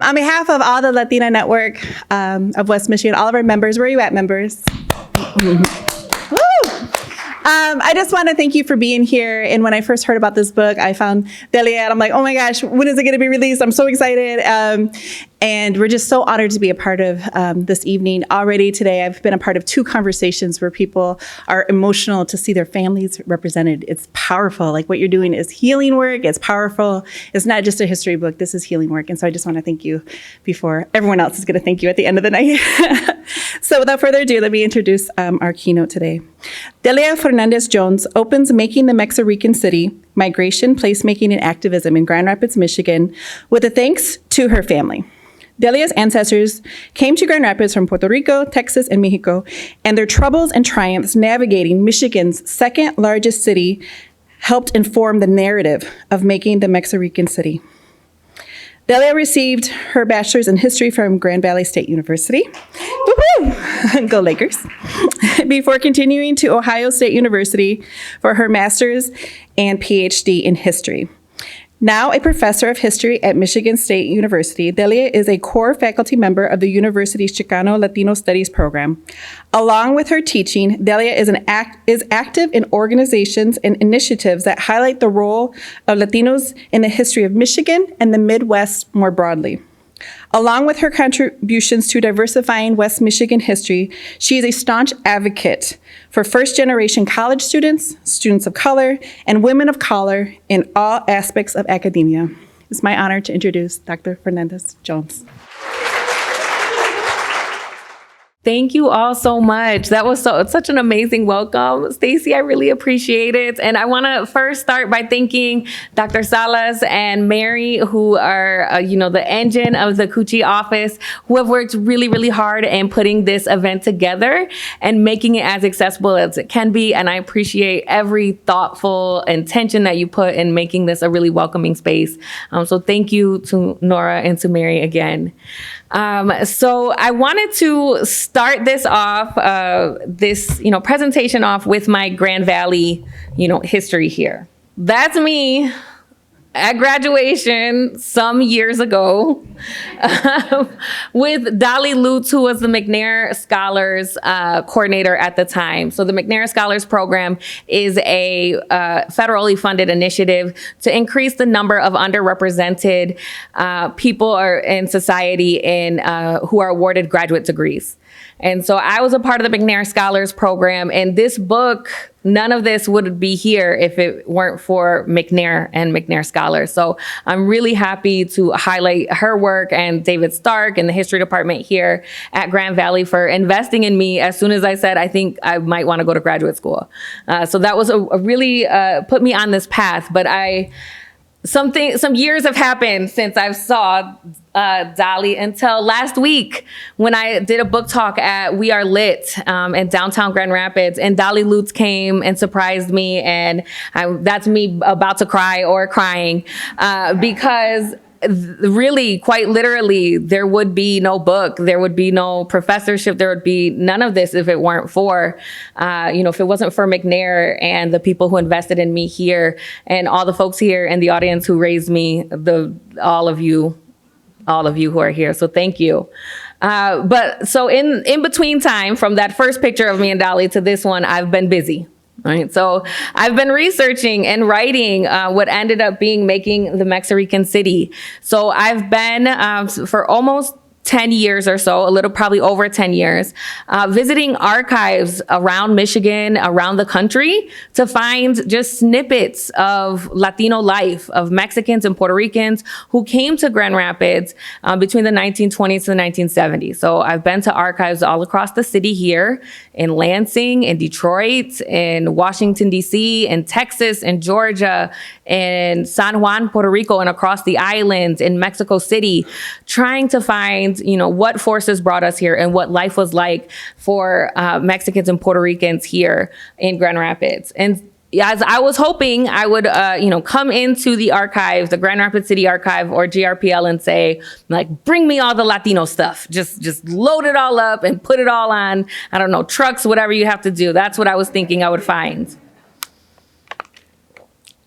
On behalf of all the Latina Network of West Michigan, all of our members, where are you at, members? I just want to thank you for being here. And when I first heard about this book, I found Delia, and I'm like, oh my gosh, when is it going to be released? I'm so excited. And we're just so honored to be a part of this evening. Already today, I've been a part of 2 conversations where people are emotional to see their families represented. It's powerful. Like, what you're doing is healing work. It's powerful. It's not just a history book. This is healing work. And so I just want to thank you before everyone else is going to thank you at the end of the night. So without further ado, let me introduce our keynote today. Delia Fernández-Jones opens Making the MexiRican City, Migration, Placemaking, and Activism in Grand Rapids, Michigan, with a thanks to her family. Delia's ancestors came to Grand Rapids from Puerto Rico, Texas, and Mexico, and their troubles and triumphs navigating Michigan's second largest city helped inform the narrative of making the MexiRican City. Delia received her bachelor's in history from Grand Valley State University. Woo-hoo! Go Lakers. Before continuing to Ohio State University for her master's and PhD in history. Now a professor of history at Michigan State University, Delia is a core faculty member of the university's Chicano Latino Studies program. Along with her teaching, Delia is active in organizations and initiatives that highlight the role of Latinos in the history of Michigan and the Midwest more broadly. Along with her contributions to diversifying West Michigan history, she is a staunch advocate for first-generation college students, students of color, and women of color in all aspects of academia. It's my honor to introduce Dr. Fernández-Jones. Thank you all so much. That was such an amazing welcome. Stacy, I really appreciate it. And I want to first start by thanking Dr. Salas and Mary, who are, the engine of the Kutsche office, who have worked really, really hard in putting this event together and making it as accessible as it can be. And I appreciate every thoughtful intention that you put in making this a really welcoming space. So thank you to Nora and to Mary again. So I wanted to start this off, presentation off with my Grand Valley, history here. That's me at graduation some years ago with Dolly Lutz, who was the McNair Scholars coordinator at the time. So the McNair Scholars Program is a federally funded initiative to increase the number of underrepresented people in society who are awarded graduate degrees. And so I was a part of the McNair Scholars Program, and this book, none of this would be here if it weren't for McNair and McNair Scholars. So I'm really happy to highlight her work and David Stark and the history department here at Grand Valley for investing in me as soon as I said, I think I might want to go to graduate school. So that was a really put me on this path, but some years have happened since I saw Dolly until last week when I did a book talk at We Are Lit in downtown Grand Rapids, and Dolly Lutz came and surprised me, and that's me about to cry or crying because really, quite literally, there would be no book, there would be no professorship, there would be none of this if it weren't for, if it wasn't for McNair and the people who invested in me here and all the folks here in the audience who raised me, all of you who are here. So thank you. But so in between time, from that first picture of me and Dolly to this one, I've been busy. All right, so I've been researching and writing what ended up being Making the MexiRican City. So I've been for almost 10 years or so, probably over 10 years, visiting archives around Michigan, around the country, to find just snippets of Latino life, of Mexicans and Puerto Ricans who came to Grand Rapids between the 1920s to the 1970s. So I've been to archives all across the city here, in Lansing, in Detroit, in Washington, D.C., in Texas, in Georgia, in San Juan, Puerto Rico, and across the islands, in Mexico City, trying to find what forces brought us here and what life was like for Mexicans and Puerto Ricans here in Grand Rapids. And as I was hoping I would, come into the archive, the Grand Rapids City Archive or GRPL, and say, bring me all the Latino stuff. Just load it all up and put it all on, I don't know, trucks, whatever you have to do. That's what I was thinking I would find.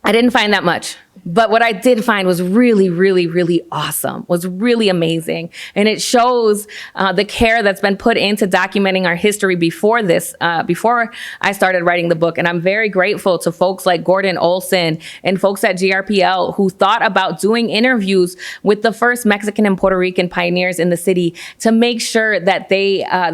I didn't find that much. But what I did find was really, really, really awesome, was really amazing. And it shows the care that's been put into documenting our history before I started writing the book. And I'm very grateful to folks like Gordon Olson and folks at GRPL who thought about doing interviews with the first Mexican and Puerto Rican pioneers in the city to make sure that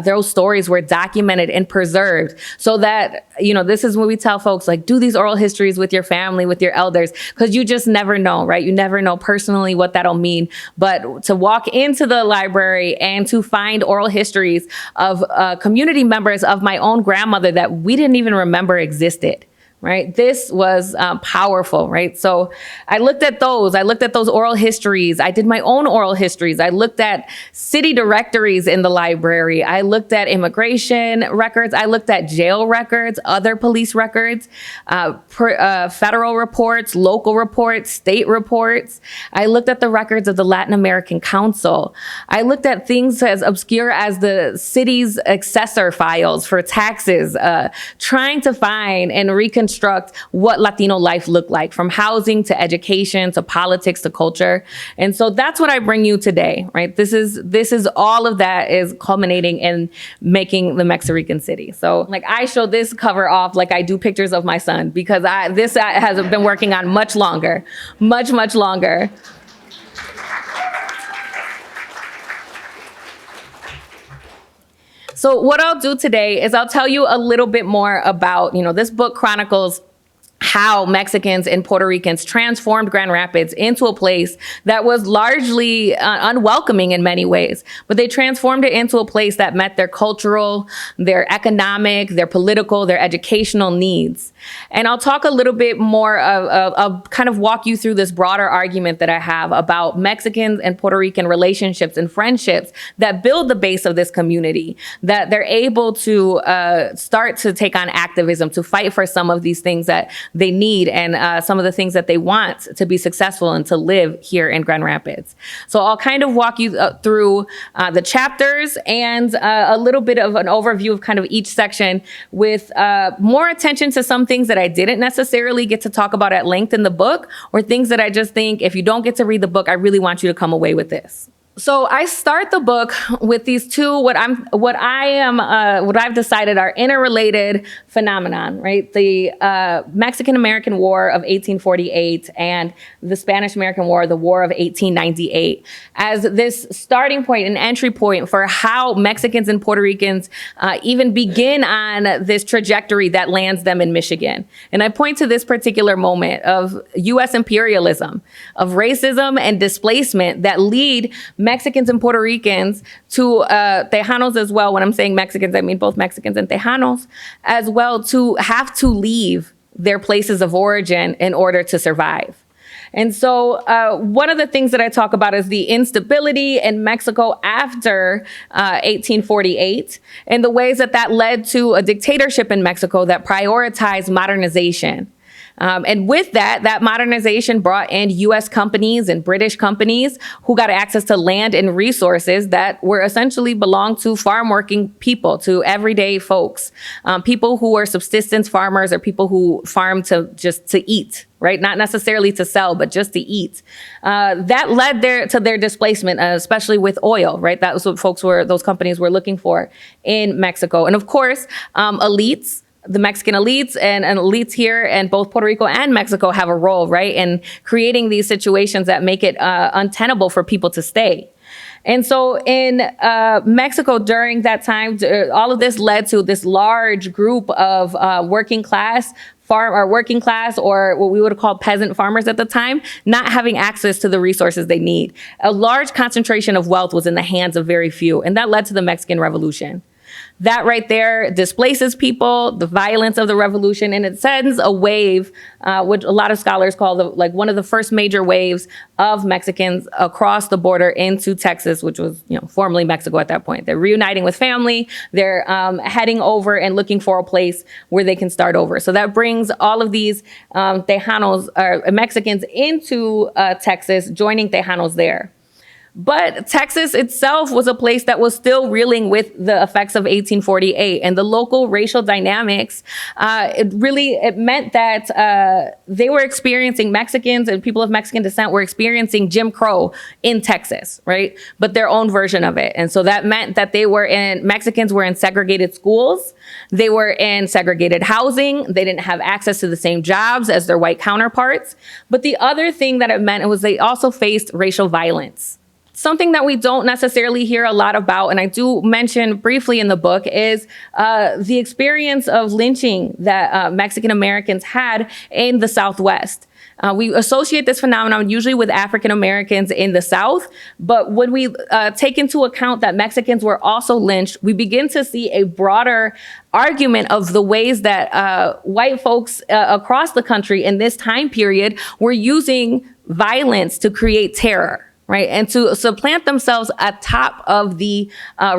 those stories were documented and preserved, so that, this is when we tell folks, like, do these oral histories with your family, with your elders, because you just never know, right? You never know personally what that'll mean. But to walk into the library and to find oral histories of community members of my own grandmother that we didn't even remember existed. Right? This was powerful, right? So I looked at those oral histories. I did my own oral histories. I looked at city directories in the library. I looked at immigration records. I looked at jail records, other police records, federal reports, local reports, state reports. I looked at the records of the Latin American Council. I looked at things as obscure as the city's assessor files for taxes, trying to find and reconstruct what Latino life looked like, from housing to education to politics to culture. And so that's what I bring you today, right? This is all of that is culminating in making the MexiRican City. So like, I show this cover off like I do pictures of my son, because this has been working on much longer, much longer. So what I'll do today is I'll tell you a little bit more about, this book chronicles how Mexicans and Puerto Ricans transformed Grand Rapids into a place that was largely unwelcoming in many ways, but they transformed it into a place that met their cultural, their economic, their political, their educational needs. And I'll talk a little bit more of kind of walk you through this broader argument that I have about Mexicans and Puerto Rican relationships and friendships that build the base of this community, that they're able to start to take on activism, to fight for some of these things that they need and some of the things that they want to be successful and to live here in Grand Rapids. So I'll kind of walk you through the chapters and a little bit of an overview of kind of each section, with more attention to some things that I didn't necessarily get to talk about at length in the book, or things that I just think, if you don't get to read the book, I really want you to come away with this. So I start the book with these two, what I've decided are interrelated phenomenon, right? The Mexican-American War of 1848 and the Spanish-American War, the War of 1898, as this starting point, an entry point for how Mexicans and Puerto Ricans even begin on this trajectory that lands them in Michigan. And I point to this particular moment of U.S. imperialism, of racism and displacement that lead Mexicans and Puerto Ricans to Tejanos as well. When I'm saying Mexicans, I mean both Mexicans and Tejanos as well, to have to leave their places of origin in order to survive. And so one of the things that I talk about is the instability in Mexico after 1848, and the ways that led to a dictatorship in Mexico that prioritized modernization. And with that modernization brought in U.S. companies and British companies who got access to land and resources that were essentially belonged to farm working people, to everyday folks, people who were subsistence farmers or people who farmed to eat, right? Not necessarily to sell, but just to eat. That led to their displacement, especially with oil, right? That was what those companies were looking for in Mexico. And of course, elites, the Mexican elites and elites here in both Puerto Rico and Mexico have a role, right, in creating these situations that make it untenable for people to stay. And so in Mexico during that time, all of this led to this large group of working class or what we would have called peasant farmers at the time, not having access to the resources they need. A large concentration of wealth was in the hands of very few, and that led to the Mexican Revolution. That right there displaces people, the violence of the revolution, and it sends a wave, which a lot of scholars call one of the first major waves of Mexicans across the border into Texas, which was formerly Mexico at that point. They're reuniting with family. They're heading over and looking for a place where they can start over. So that brings all of these Tejanos or Mexicans into Texas, joining Tejanos there. But Texas itself was a place that was still reeling with the effects of 1848, and the local racial dynamics. It meant that they were experiencing, Mexicans and people of Mexican descent were experiencing Jim Crow in Texas, right? But their own version of it. And so that meant that Mexicans were in segregated schools. They were in segregated housing. They didn't have access to the same jobs as their white counterparts. But the other thing that it meant was they also faced racial violence. Something that we don't necessarily hear a lot about, and I do mention briefly in the book, is the experience of lynching that Mexican Americans had in the Southwest. We associate this phenomenon usually with African Americans in the South, but when we take into account that Mexicans were also lynched, we begin to see a broader argument of the ways that white folks across the country in this time period were using violence to create terror. Right, and to supplant themselves atop of the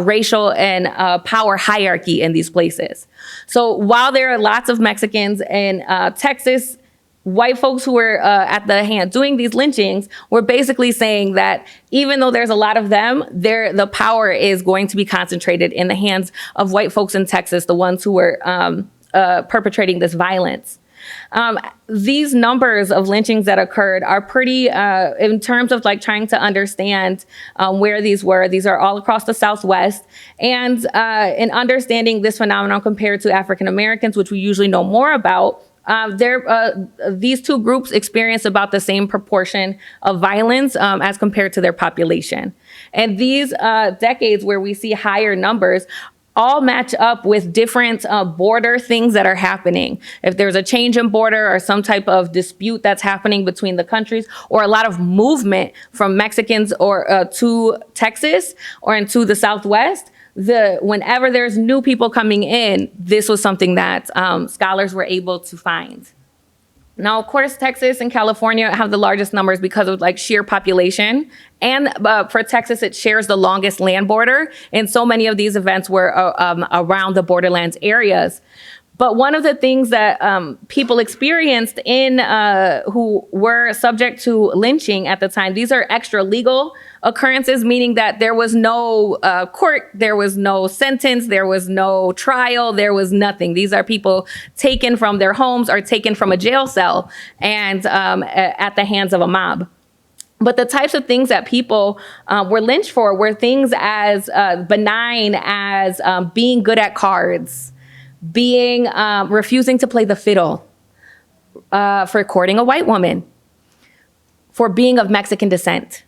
racial and power hierarchy in these places. So while there are lots of Mexicans in Texas, white folks who were at the hand doing these lynchings were basically saying that even though there's a lot of them, the power is going to be concentrated in the hands of white folks in Texas, the ones who were perpetrating this violence. These numbers of lynchings that occurred are pretty, in terms of like trying to understand where these are all across the Southwest. And in understanding this phenomenon compared to African Americans, which we usually know more about, these two groups experience about the same proportion of violence as compared to their population. And these decades where we see higher numbers all match up with different border things that are happening. If there's a change in border or some type of dispute that's happening between the countries, or a lot of movement from Mexicans or to Texas or into the Southwest, whenever there's new people coming in, this was something that scholars were able to find. Now, of course, Texas and California have the largest numbers because of like sheer population. And for Texas, it shares the longest land border. And so many of these events were around the borderlands areas. But one of the things that people experienced who were subject to lynching at the time, these are extra legal occurrences, meaning that there was no court, there was no sentence, there was no trial, there was nothing. These are people taken from their homes or taken from a jail cell and at the hands of a mob. But the types of things that people were lynched for were things as benign as being good at cards, being refusing to play the fiddle, for courting a white woman, for being of Mexican descent.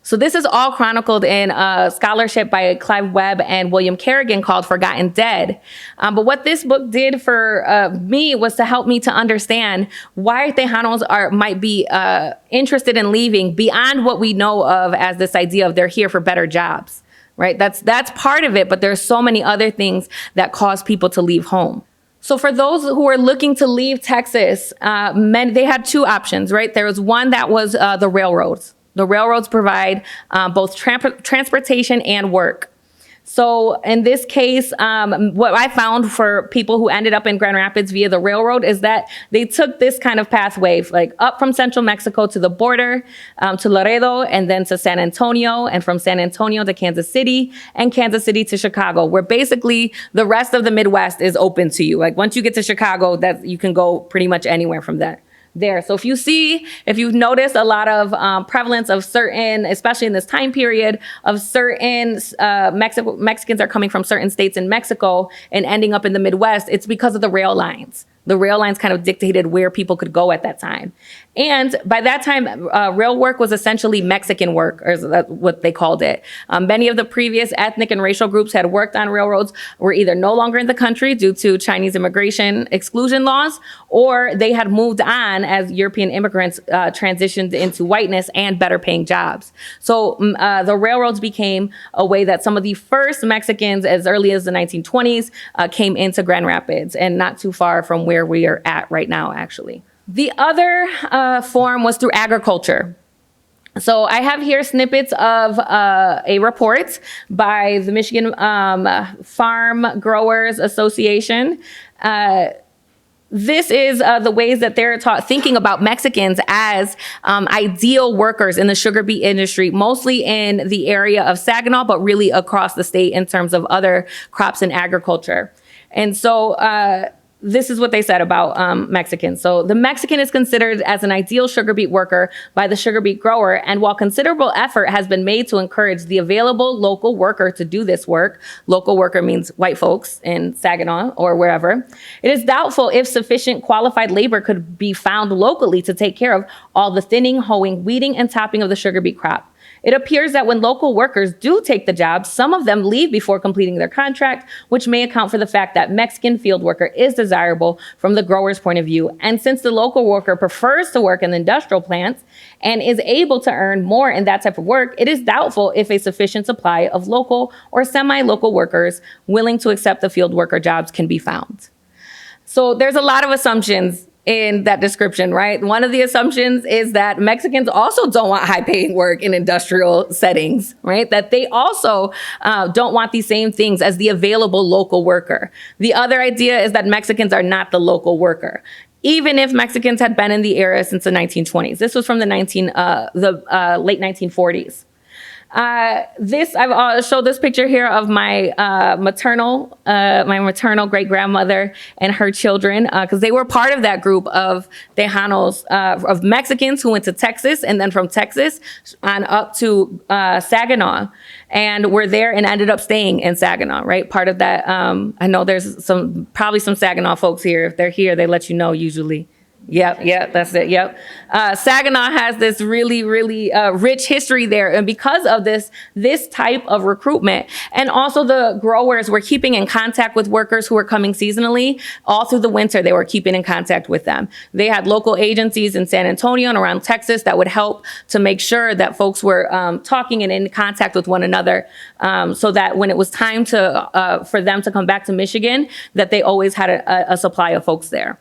So this is all chronicled in scholarship by Clive Webb and William Kerrigan called Forgotten Dead. But what this book did for me was to help me to understand why Tejanos might be interested in leaving beyond what we know of as this idea of they're here for better jobs, right? That's part of it, but there's so many other things that cause people to leave home. So for those who are looking to leave Texas, they had two options, right? There was one that was the railroads. The railroads provide both transportation and work. So in this case, what I found for people who ended up in Grand Rapids via the railroad is that they took this kind of pathway, like up from central Mexico to the border, to Laredo, and then to San Antonio, and from San Antonio to Kansas City, and Kansas City to Chicago, where basically the rest of the Midwest is open to you. Like once you get to Chicago, you can go pretty much anywhere from there. So if you've noticed a lot of prevalence of certain, especially in this time period, of certain Mexicans are coming from certain states in Mexico and ending up in the Midwest, it's because of the rail lines. The rail lines kind of dictated where people could go at that time. And by that time, rail work was essentially Mexican work, or that's what they called it. Many of the previous ethnic and racial groups had worked on railroads were either no longer in the country due to Chinese immigration exclusion laws, or they had moved on as European immigrants transitioned into whiteness and better paying jobs. So the railroads became a way that some of the first Mexicans, as early as the 1920s, came into Grand Rapids, and not too far from where we are at right now, actually. The other form was through agriculture. So I have here snippets of a report by the Michigan Farm Growers Association. this is the ways that they're thinking about Mexicans as ideal workers in the sugar beet industry, mostly in the area of Saginaw, but really across the state in terms of other crops and agriculture. And so this is what they said about Mexicans. So the Mexican is considered as an ideal sugar beet worker by the sugar beet grower. And while considerable effort has been made to encourage the available local worker to do this work, local worker means white folks in Saginaw or wherever, it is doubtful if sufficient qualified labor could be found locally to take care of all the thinning, hoeing, weeding, and topping of the sugar beet crop. It appears that when local workers do take the job, some of them leave before completing their contract, which may account for the fact that Mexican field worker is desirable from the grower's point of view. And since the local worker prefers to work in the industrial plants and is able to earn more in that type of work, it is doubtful if a sufficient supply of local or semi-local workers willing to accept the field worker jobs can be found. So there's a lot of assumptions in that description, right? One of the assumptions is that Mexicans also don't want high-paying work in industrial settings, right? That they also don't want these same things as the available local worker. The other idea is that Mexicans are not the local worker, even if Mexicans had been in the area since the 1920s. This was from the late 1940s. I've showed this picture here of my maternal great grandmother and her children, because they were part of that group of Tejanos, of Mexicans who went to Texas, and then from Texas on up to Saginaw, and were there and ended up staying in Saginaw, right? Part of that. I know there's probably some Saginaw folks here. If they're here, they let you know usually. Yep, that's it. Yep. Saginaw has this really, really rich history there. And because of this type of recruitment, and also the growers were keeping in contact with workers who were coming seasonally all through the winter, they were keeping in contact with them. They had local agencies in San Antonio and around Texas that would help to make sure that folks were talking and in contact with one another, so that when it was time for them to come back to Michigan, that they always had a supply of folks there.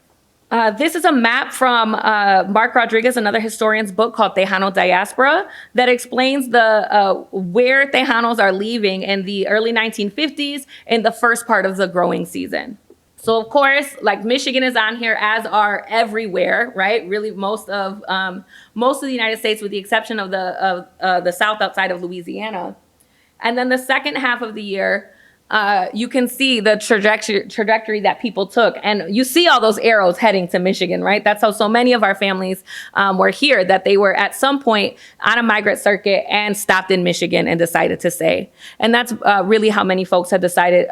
This is a map from Mark Rodriguez, another historian's book called Tejano Diaspora, that explains where Tejanos are leaving in the early 1950s in the first part of the growing season. So of course, like Michigan is on here, as are everywhere, right? Really, most of the United States, with the exception of the South outside of Louisiana. And then the second half of the year, you can see the trajectory that people took. And you see all those arrows heading to Michigan, right? That's how so many of our families were here, that they were at some point on a migrant circuit and stopped in Michigan and decided to stay. And that's really how many folks had decided.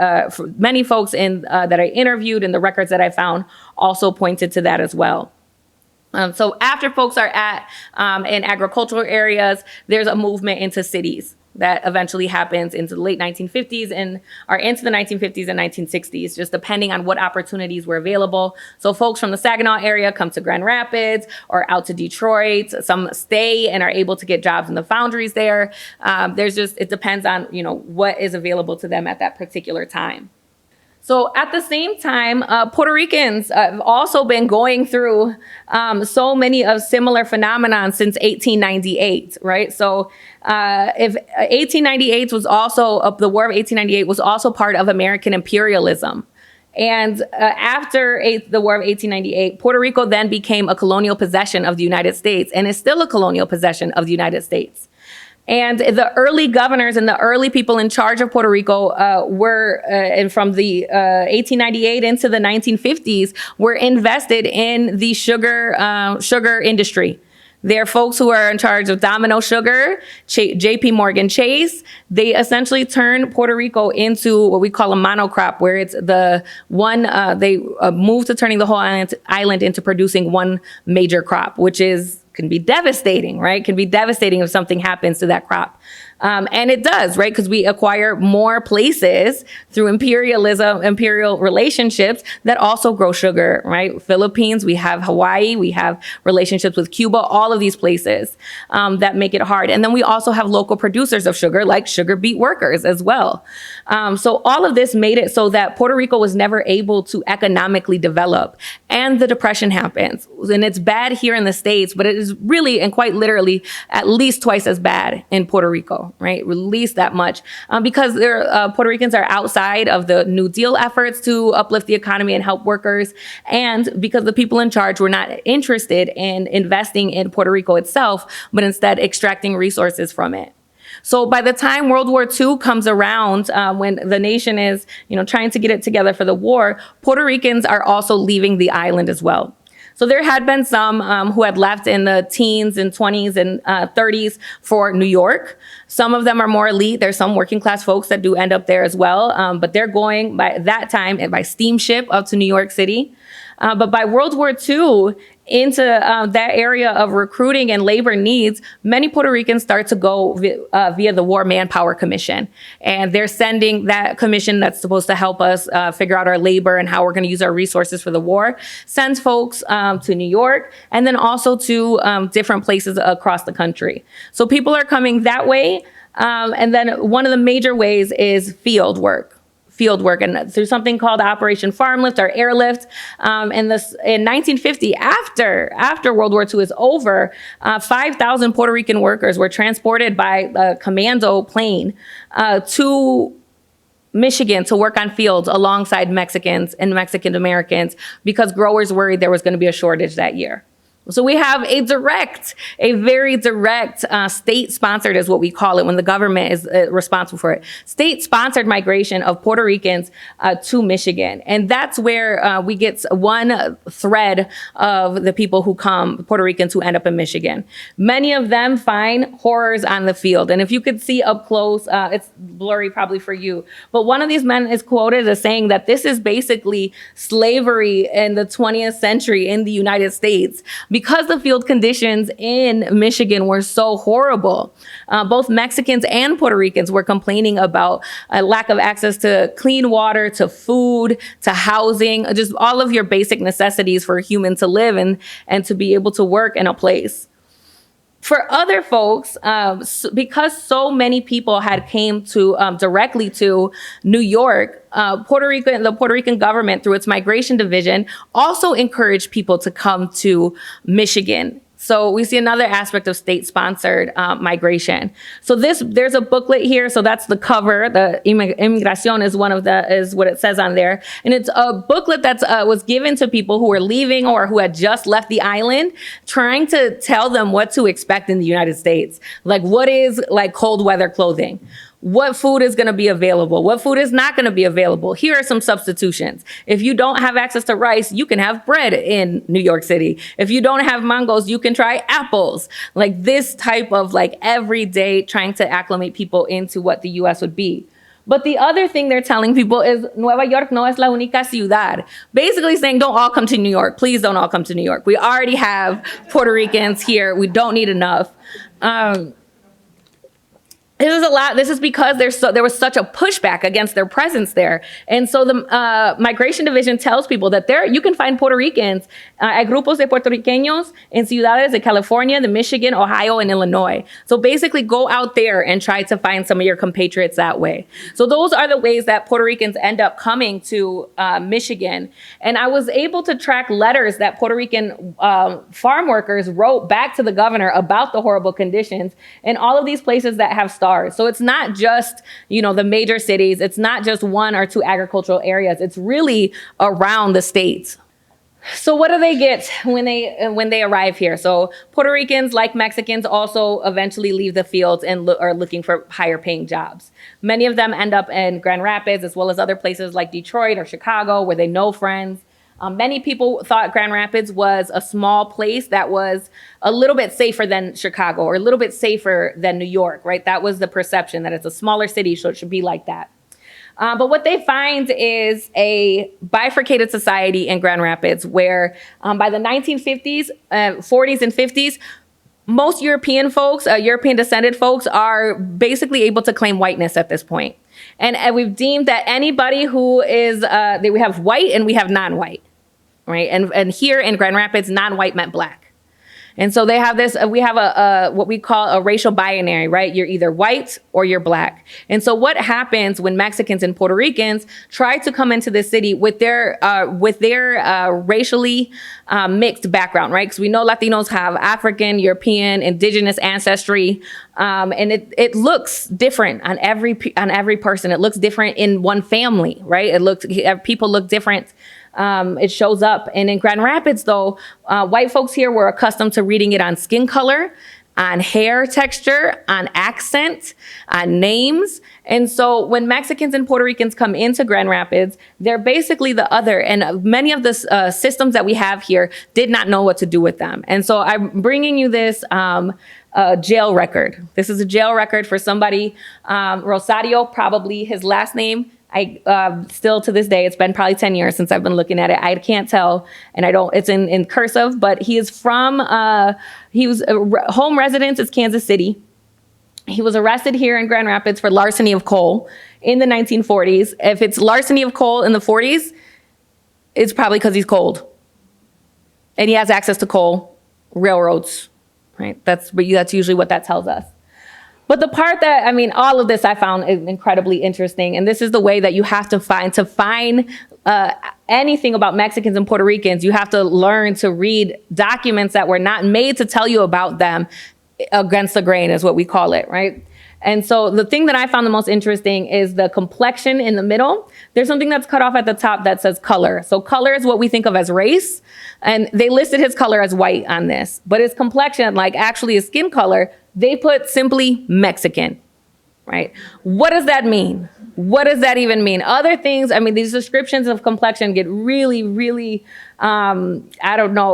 Many folks that I interviewed and the records that I found also pointed to that as well. So after folks are in agricultural areas, there's a movement into cities that eventually happens into the late 1950s and into the 1950s and 1960s, just depending on what opportunities were available. So folks from the Saginaw area come to Grand Rapids or out to Detroit. Some stay and are able to get jobs in the foundries there. It depends on, what is available to them at that particular time. So at the same time, Puerto Ricans have also been going through so many of similar phenomena since 1898, right? So if 1898 was also, the War of 1898 was also part of American imperialism. And after the War of 1898, Puerto Rico then became a colonial possession of the United States and is still a colonial possession of the United States. And the early governors and the early people in charge of Puerto Rico and from the 1898 into the 1950s, were invested in the sugar industry. They're folks who are in charge of Domino Sugar, JP Morgan Chase. They essentially turned Puerto Rico into what we call a monocrop, where it's the one, they moved to turning the whole island into producing one major crop, which can be devastating, right? Can be devastating if something happens to that crop. And it does, right? Because we acquire more places through imperial relationships that also grow sugar, right? Philippines, we have Hawaii, we have relationships with Cuba, all of these places that make it hard. And then we also have local producers of sugar, like sugar beet workers as well. So all of this made it so that Puerto Rico was never able to economically develop. And the Depression happens. And it's bad here in the States, but it is really and quite literally at least twice as bad in Puerto Rico. little, right? Release that much because Puerto Ricans are outside of the New Deal efforts to uplift the economy and help workers, and because the people in charge were not interested in investing in Puerto Rico itself, but instead extracting resources from it. So by the time World War II comes around, when the nation is, trying to get it together for the war, Puerto Ricans are also leaving the island as well. So there had been some who had left in the teens and 20s and 30s for New York. Some of them are more elite. There's some working class folks that do end up there as well. But they're going by that time by steamship up to New York City. But by World War II, into that area of recruiting and labor needs, many Puerto Ricans start to go via the War Manpower Commission. And they're sending that commission that's supposed to help us figure out our labor and how we're going to use our resources for the war, sends folks to New York and then also to different places across the country. So people are coming that way. And then one of the major ways is field work, and through something called Operation Farmlift or Airlift. In 1950, after World War II is over, 5,000 Puerto Rican workers were transported by a commando plane to Michigan to work on fields alongside Mexicans and Mexican Americans because growers worried there was going to be a shortage that year. So we have a very direct, state-sponsored is what we call it when the government is responsible for it, state-sponsored migration of Puerto Ricans to Michigan. And that's where we get one thread of the people who come, Puerto Ricans who end up in Michigan. Many of them find horrors on the field. And if you could see up close, it's blurry probably for you, but one of these men is quoted as saying that this is basically slavery in the 20th century in the United States. Because the field conditions in Michigan were so horrible, both Mexicans and Puerto Ricans were complaining about a lack of access to clean water, to food, to housing, just all of your basic necessities for a human to live and to be able to work in a place. For other folks, because so many people had came to directly to New York, the Puerto Rican government, through its migration division, also encouraged people to come to Michigan. So we see another aspect of state-sponsored migration. So there's a booklet here. So that's the cover. The Inmigración is what it says on there. And it's a booklet that was given to people who were leaving or who had just left the island, trying to tell them what to expect in the United States. Like what is like cold weather clothing? What food is going to be available? What food is not going to be available? Here are some substitutions. If you don't have access to rice, you can have bread in New York City. If you don't have mangoes, you can try apples. Like this type of like everyday trying to acclimate people into what the US would be. But the other thing they're telling people is Nueva York no es la única ciudad. Basically saying don't all come to New York. Please don't all come to New York. We already have Puerto Ricans here. We don't need enough. This is a lot. This is because there was such a pushback against their presence there. And so the migration division tells people that you can find Puerto Ricans, hay grupos de puertorriqueños en ciudades de California, de Michigan, Ohio, and Illinois. So basically go out there and try to find some of your compatriots that way. So those are the ways that Puerto Ricans end up coming to Michigan. And I was able to track letters that Puerto Rican farm workers wrote back to the governor about the horrible conditions in all of these places that have stars. So it's not just, the major cities. It's not just one or two agricultural areas. It's really around the states. So what do they get when they arrive here? So Puerto Ricans, like Mexicans, also eventually leave the fields and are looking for higher paying jobs. Many of them end up in Grand Rapids, as well as other places like Detroit or Chicago, where they know friends. Many people thought Grand Rapids was a small place that was a little bit safer than Chicago or a little bit safer than New York, right? That was the perception, that it's a smaller city, so it should be like that. But what they find is a bifurcated society in Grand Rapids where by the 1950s, 40s and 50s, most European folks, European descended folks are basically able to claim whiteness at this point. And we've deemed that anybody who is, we have white and we have non-white. Right. And here in Grand Rapids, non-white meant black. And so they have this, we have what we call a racial binary, right? You're either white or you're black. And so what happens when Mexicans and Puerto Ricans try to come into the city with their racially mixed background, right? Because we know Latinos have African, European, indigenous ancestry. And it looks different on every person. It looks different in one family, right? People look different. It shows up. And in Grand Rapids, though, white folks here were accustomed to reading it on skin color, on hair texture, on accent, on names. And so when Mexicans and Puerto Ricans come into Grand Rapids, they're basically the other. And many of the systems that we have here did not know what to do with them. And so I'm bringing you this jail record. This is a jail record for somebody, Rosario, probably his last name. I still to this day, it's been probably 10 years since I've been looking at it. I can't tell, and it's in cursive, but he is he was home residence is Kansas City. He was arrested here in Grand Rapids for larceny of coal in the 1940s. If it's larceny of coal in the 40s, it's probably because he's cold. And he has access to coal, railroads, right? That's usually what that tells us. But the part all of this I found incredibly interesting. And this is the way that you have to find anything about Mexicans and Puerto Ricans. You have to learn to read documents that were not made to tell you about them against the grain is what we call it, right? And so the thing that I found the most interesting is the complexion in the middle. There's something that's cut off at the top that says color. So color is what we think of as race. And they listed his color as white on this. But his complexion, like actually his skin color, they put simply Mexican, right? What does that mean? What does that even mean? Other things, these descriptions of complexion get really, really,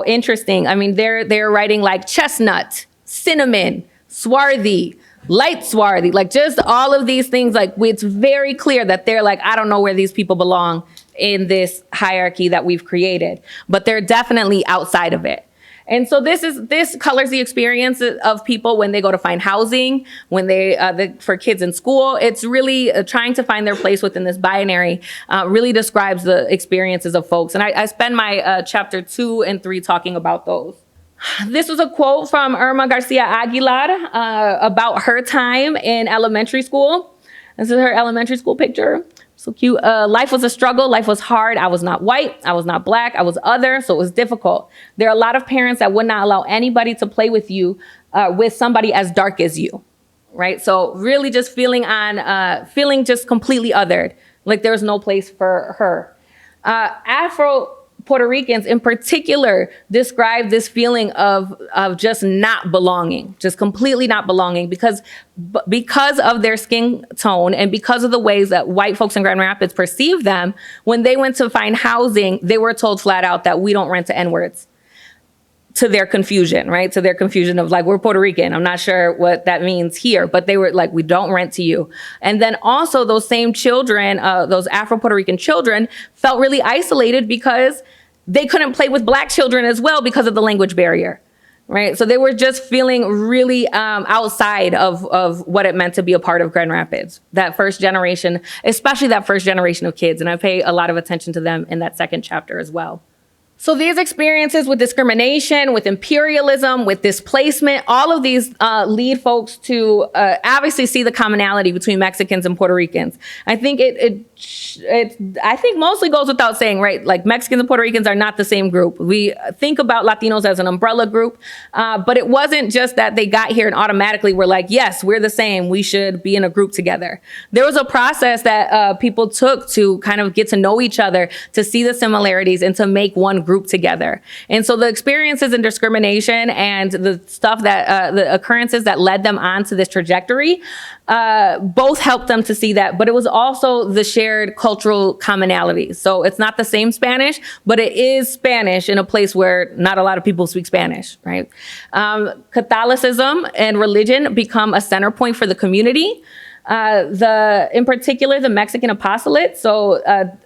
interesting. They're writing like chestnut, cinnamon, swarthy, light swarthy, like just all of these things. Like it's very clear that they're like, I don't know where these people belong in this hierarchy that we've created, but they're definitely outside of it. And so this colors the experience of people when they go to find housing, when for kids in school. It's really trying to find their place within this binary, really describes the experiences of folks. And I spend my chapter 2 and 3 talking about those. This was a quote from Irma Garcia Aguilar about her time in elementary school. This is her elementary school picture. So cute. Life was a struggle. Life was hard. I was not white. I was not black. I was other. So it was difficult. There are a lot of parents that would not allow anybody to play with you, with somebody as dark as you. Right. So really just feeling just completely othered. Like there was no place for her. Afro Puerto Ricans in particular describe this feeling of just not belonging, just completely not belonging because of their skin tone and because of the ways that white folks in Grand Rapids perceive them. When they went to find housing, they were told flat out that we don't rent to N-words, to their confusion, right? To their confusion of like, we're Puerto Rican. I'm not sure what that means here, but they were like, we don't rent to you. And then also those same children, those Afro-Puerto Rican children felt really isolated because they couldn't play with black children as well because of the language barrier, right? So they were just feeling really outside of what it meant to be a part of Grand Rapids. That first generation, especially that first generation of kids. And I pay a lot of attention to them in that second chapter as well. So these experiences with discrimination, with imperialism, with displacement, all of these lead folks to obviously see the commonality between Mexicans and Puerto Ricans. I think it mostly goes without saying, right? Like Mexicans and Puerto Ricans are not the same group. We think about Latinos as an umbrella group, but it wasn't just that they got here and automatically were like, yes, we're the same. We should be in a group together. There was a process that people took to kind of get to know each other, to see the similarities and to make one group together. And so the experiences and discrimination and the stuff that the occurrences that led them onto this trajectory both helped them to see that, but it was also the shared cultural commonalities. So it's not the same Spanish, but it is Spanish in a place where not a lot of people speak Spanish, right? Catholicism and religion become a center point for the community. in particular, the Mexican apostolate. So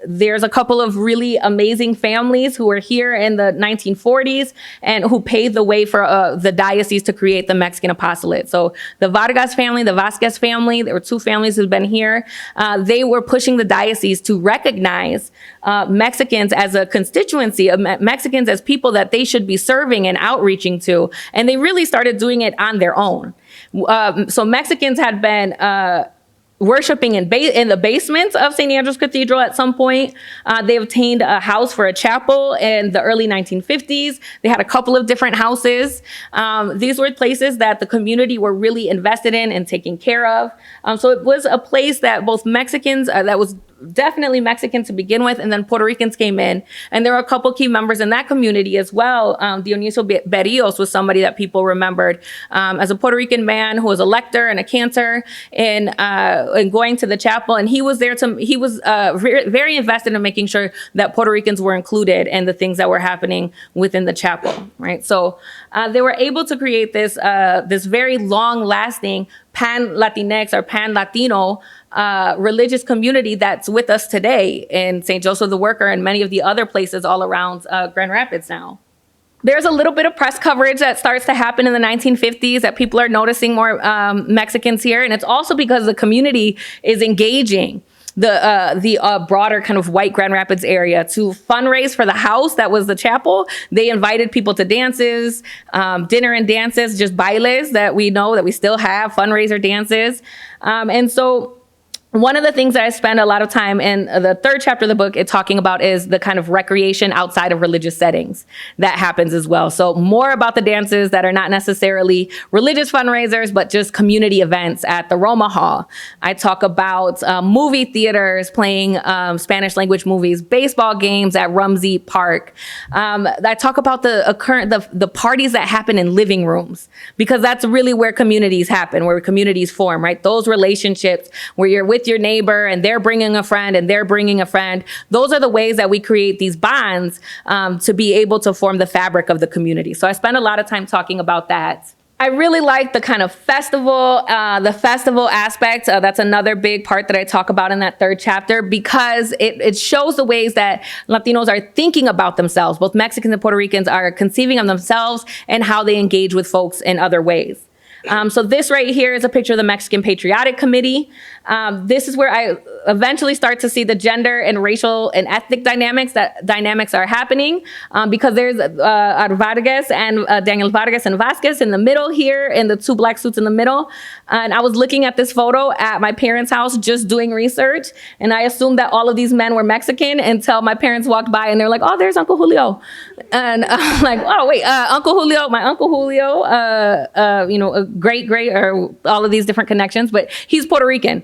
there's a couple of really amazing families who were here in the 1940s and who paved the way for the diocese to create the Mexican apostolate. So the Vargas family, the Vasquez family, there were two families who've been here. They were pushing the diocese to recognize Mexicans as a constituency, of Mexicans as people that they should be serving and outreaching to. And they really started doing it on their own. So Mexicans had been worshiping in the basement of St. Andrew's Cathedral at some point. They obtained a house for a chapel in the early 1950s. They had a couple of different houses. These were places that the community were really invested in and taking care of. So it was a place that both Mexicans, that was definitely Mexican to begin with, and then Puerto Ricans came in. And there were a couple key members in that community as well. Dionisio Berrios was somebody that people remembered as a Puerto Rican man who was a lector and a cantor and going to the chapel. And he was there he was very invested in making sure that Puerto Ricans were included in the things that were happening within the chapel, right? So they were able to create this very long-lasting pan-Latinx or pan-Latino religious community that's with us today in St. Joseph the Worker and many of the other places all around Grand Rapids now. There's a little bit of press coverage that starts to happen in the 1950s that people are noticing more Mexicans here. And it's also because the community is engaging the broader kind of white Grand Rapids area to fundraise for the house that was the chapel. They invited people to dances, dinner and dances, just bailes that we know that we still have, fundraiser dances. And so one of the things that I spend a lot of time in the third chapter of the book talking about is the kind of recreation outside of religious settings that happens as well. So more about the dances that are not necessarily religious fundraisers, but just community events at the Roma Hall. I talk about movie theaters playing Spanish language movies, baseball games at Rumsey Park. I talk about the parties that happen in living rooms, because that's really where communities happen, where communities form, right? Those relationships where you're with your neighbor and they're bringing a friend and they're bringing a friend. Those are the ways that we create these bonds to be able to form the fabric of the community. So I spend a lot of time talking about that. I really like the kind of festival aspect. That's another big part that I talk about in that third chapter, because it shows the ways that Latinos are thinking about themselves. Both Mexicans and Puerto Ricans are conceiving of themselves and how they engage with folks in other ways. So this right here is a picture of the Mexican Patriotic Committee. This is where I eventually start to see the gender and racial and ethnic dynamics are happening, because there's Vargas and Daniel Vargas and Vasquez in the middle here, in the two black suits in the middle. And I was looking at this photo at my parents' house just doing research, and I assumed that all of these men were Mexican until my parents walked by and they're like, "Oh, there's Uncle Julio," and I'm like, "Oh wait, Uncle Julio, my Uncle Julio, great, or all of these different connections, but he's Puerto Rican."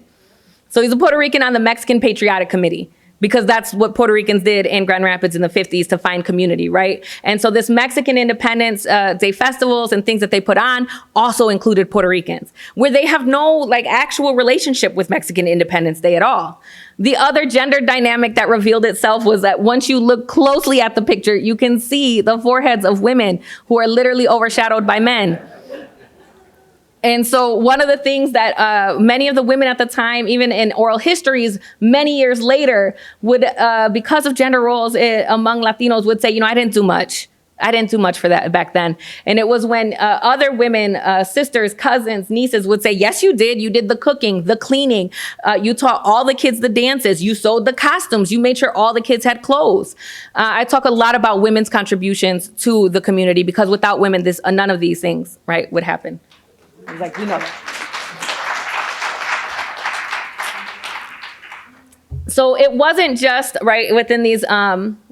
So he's a Puerto Rican on the Mexican Patriotic Committee, because that's what Puerto Ricans did in Grand Rapids in the 50s to find community, right? And so this Mexican Independence Day festivals and things that they put on also included Puerto Ricans, where they have no actual relationship with Mexican Independence Day at all. The other gender dynamic that revealed itself was that once you look closely at the picture, you can see the foreheads of women who are literally overshadowed by men. And so one of the things that many of the women at the time, even in oral histories many years later, would, because of gender roles among Latinos, would say, I didn't do much. I didn't do much for that back then. And it was when other women, sisters, cousins, nieces would say, yes, you did. You did the cooking, the cleaning. You taught all the kids the dances. You sewed the costumes. You made sure all the kids had clothes. I talk a lot about women's contributions to the community, because without women, none of these things, right, would happen. Like, So it wasn't just within these.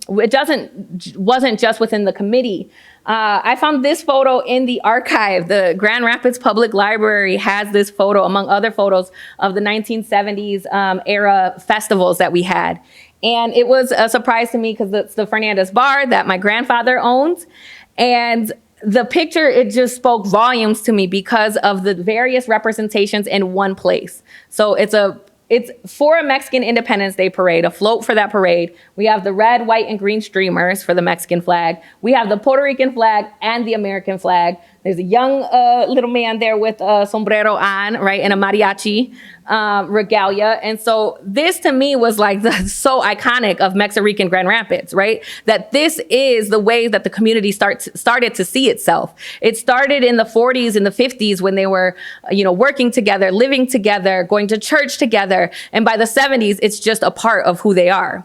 Wasn't just within the committee. I found this photo in the archive. The Grand Rapids Public Library has this photo, among other photos, of the 1970s era festivals that we had. And it was a surprise to me, because it's the Fernandez Bar that my grandfather owned. And the picture, it just spoke volumes to me because of the various representations in one place. So it's for a Mexican Independence Day parade, a float for that parade. We have the red, white, and green streamers for the Mexican flag. We have the Puerto Rican flag and the American flag. There's a young little man there with a sombrero on, right, and a mariachi regalia. And so this to me was like so iconic of MexiRican Grand Rapids, right? That this is the way that the community started to see itself. It started in the 40s and the 50s when they were, working together, living together, going to church together. And by the 70s, it's just a part of who they are.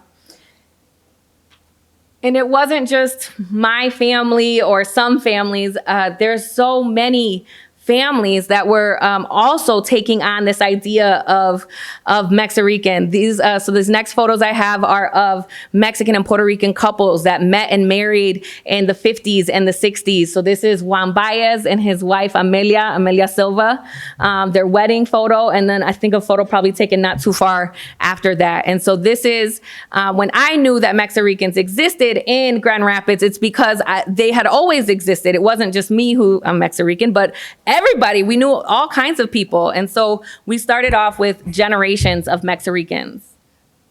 And it wasn't just my family or some families. There's so many families that were also taking on this idea of MexiRican. So these next photos I have are of Mexican and Puerto Rican couples that met and married in the 50s and the 60s. So this is Juan Baez and his wife, Amelia Silva, their wedding photo. And then I think a photo probably taken not too far after that. And so this is when I knew that MexiRicans existed in Grand Rapids, it's because they had always existed. It wasn't just me who I'm MexiRican, but everybody, we knew all kinds of people. And so we started off with generations of MexiRicans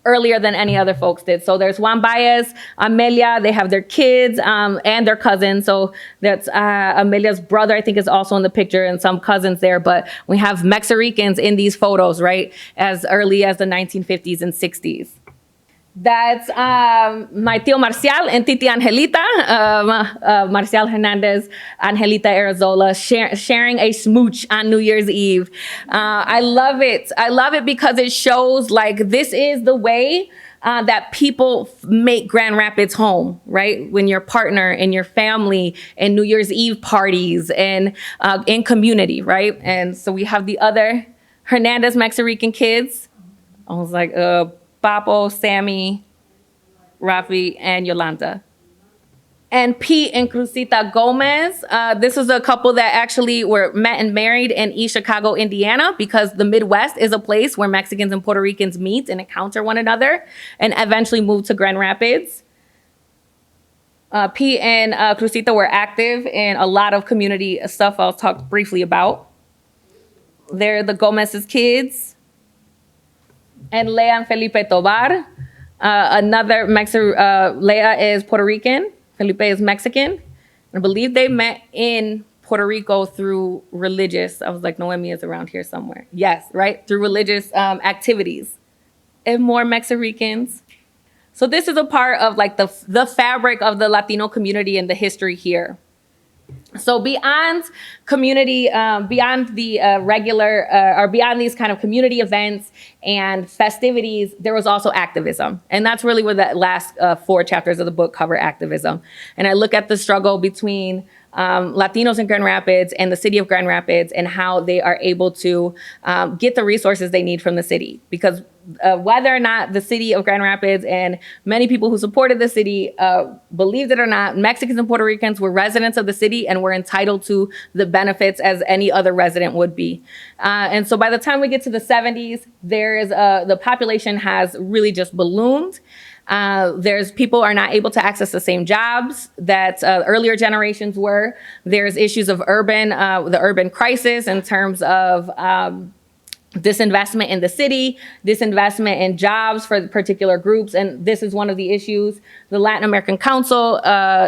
earlier than any other folks did. So there's Juan Baez, Amelia, they have their kids and their cousins. So that's Amelia's brother, I think, is also in the picture, and some cousins there. But we have MexiRicans in these photos, right, as early as the 1950s and 60s. That's my tío Marcial and Titi Angelita, Marcial Hernandez, Angelita Arazola, sharing a smooch on New Year's Eve. I love it. I love it because it shows like this is the way that people make Grand Rapids home, right? When your partner and your family and New Year's Eve parties and in community, right? And so we have the other Hernandez MexiRican kids. I was like, Papo, Sammy, Rafi, and Yolanda. And Pete and Crucita Gomez. This is a couple that actually were met and married in East Chicago, Indiana, because the Midwest is a place where Mexicans and Puerto Ricans meet and encounter one another, and eventually moved to Grand Rapids. Pete and Crucita were active in a lot of community stuff I'll talk briefly about. They're the Gomez's kids. And Lea and Felipe Tobar. Another Lea is Puerto Rican. Felipe is Mexican. I believe they met in Puerto Rico through religious. I was like, Noemi is around here somewhere. Yes, right? Through religious activities. And more MexiRicans. So this is a part of like the fabric of the Latino community and the history here. So beyond community, beyond the regular, or beyond these kind of community events and festivities, there was also activism. And that's really where the last 4 chapters of the book cover activism. And I look at the struggle between Latinos in Grand Rapids and the city of Grand Rapids and how they are able to get the resources they need from the city. Because whether or not the city of Grand Rapids and many people who supported the city believed it or not, Mexicans and Puerto Ricans were residents of the city and were entitled to the benefits as any other resident would be. And so by the time we get to the 70s, the population has really just ballooned. There's people are not able to access the same jobs that earlier generations were. There's issues of the urban crisis in terms of disinvestment in the city, disinvestment in jobs for particular groups. And this is one of the issues the Latin American Council,